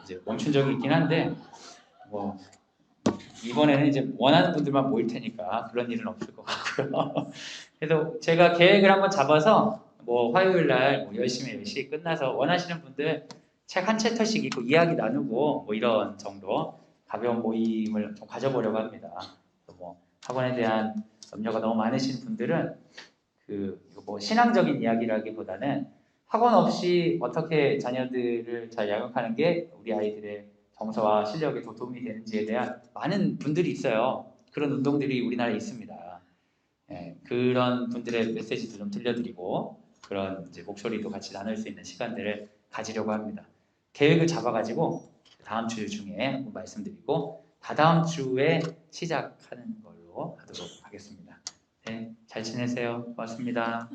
이제 멈춘 적이 있긴 한데 이번에는 이제 원하는 분들만 모일 테니까 그런 일은 없을 것 같고요. 그래서 제가 계획을 한번 잡아서 화요일 날 10시면 10시 끝나서 원하시는 분들 책 한 챕터씩 읽고 이야기 나누고 이런 정도 가벼운 모임을 좀 가져보려고 합니다. 학원에 대한 염려가 너무 많으신 분들은 신앙적인 이야기라기보다는 학원 없이 어떻게 자녀들을 잘 양육하는 게 우리 아이들의 정서와 실력에 더 도움이 되는지에 대한 많은 분들이 있어요. 그런 운동들이 우리나라에 있습니다. 그런 분들의 메시지도 좀 들려드리고 그런 이제 목소리도 같이 나눌 수 있는 시간들을 가지려고 합니다. 계획을 잡아가지고 다음 주 중에 한번 말씀드리고 다다음 주에 시작하는 걸로 하도록 하겠습니다. 네, 잘 지내세요. 고맙습니다.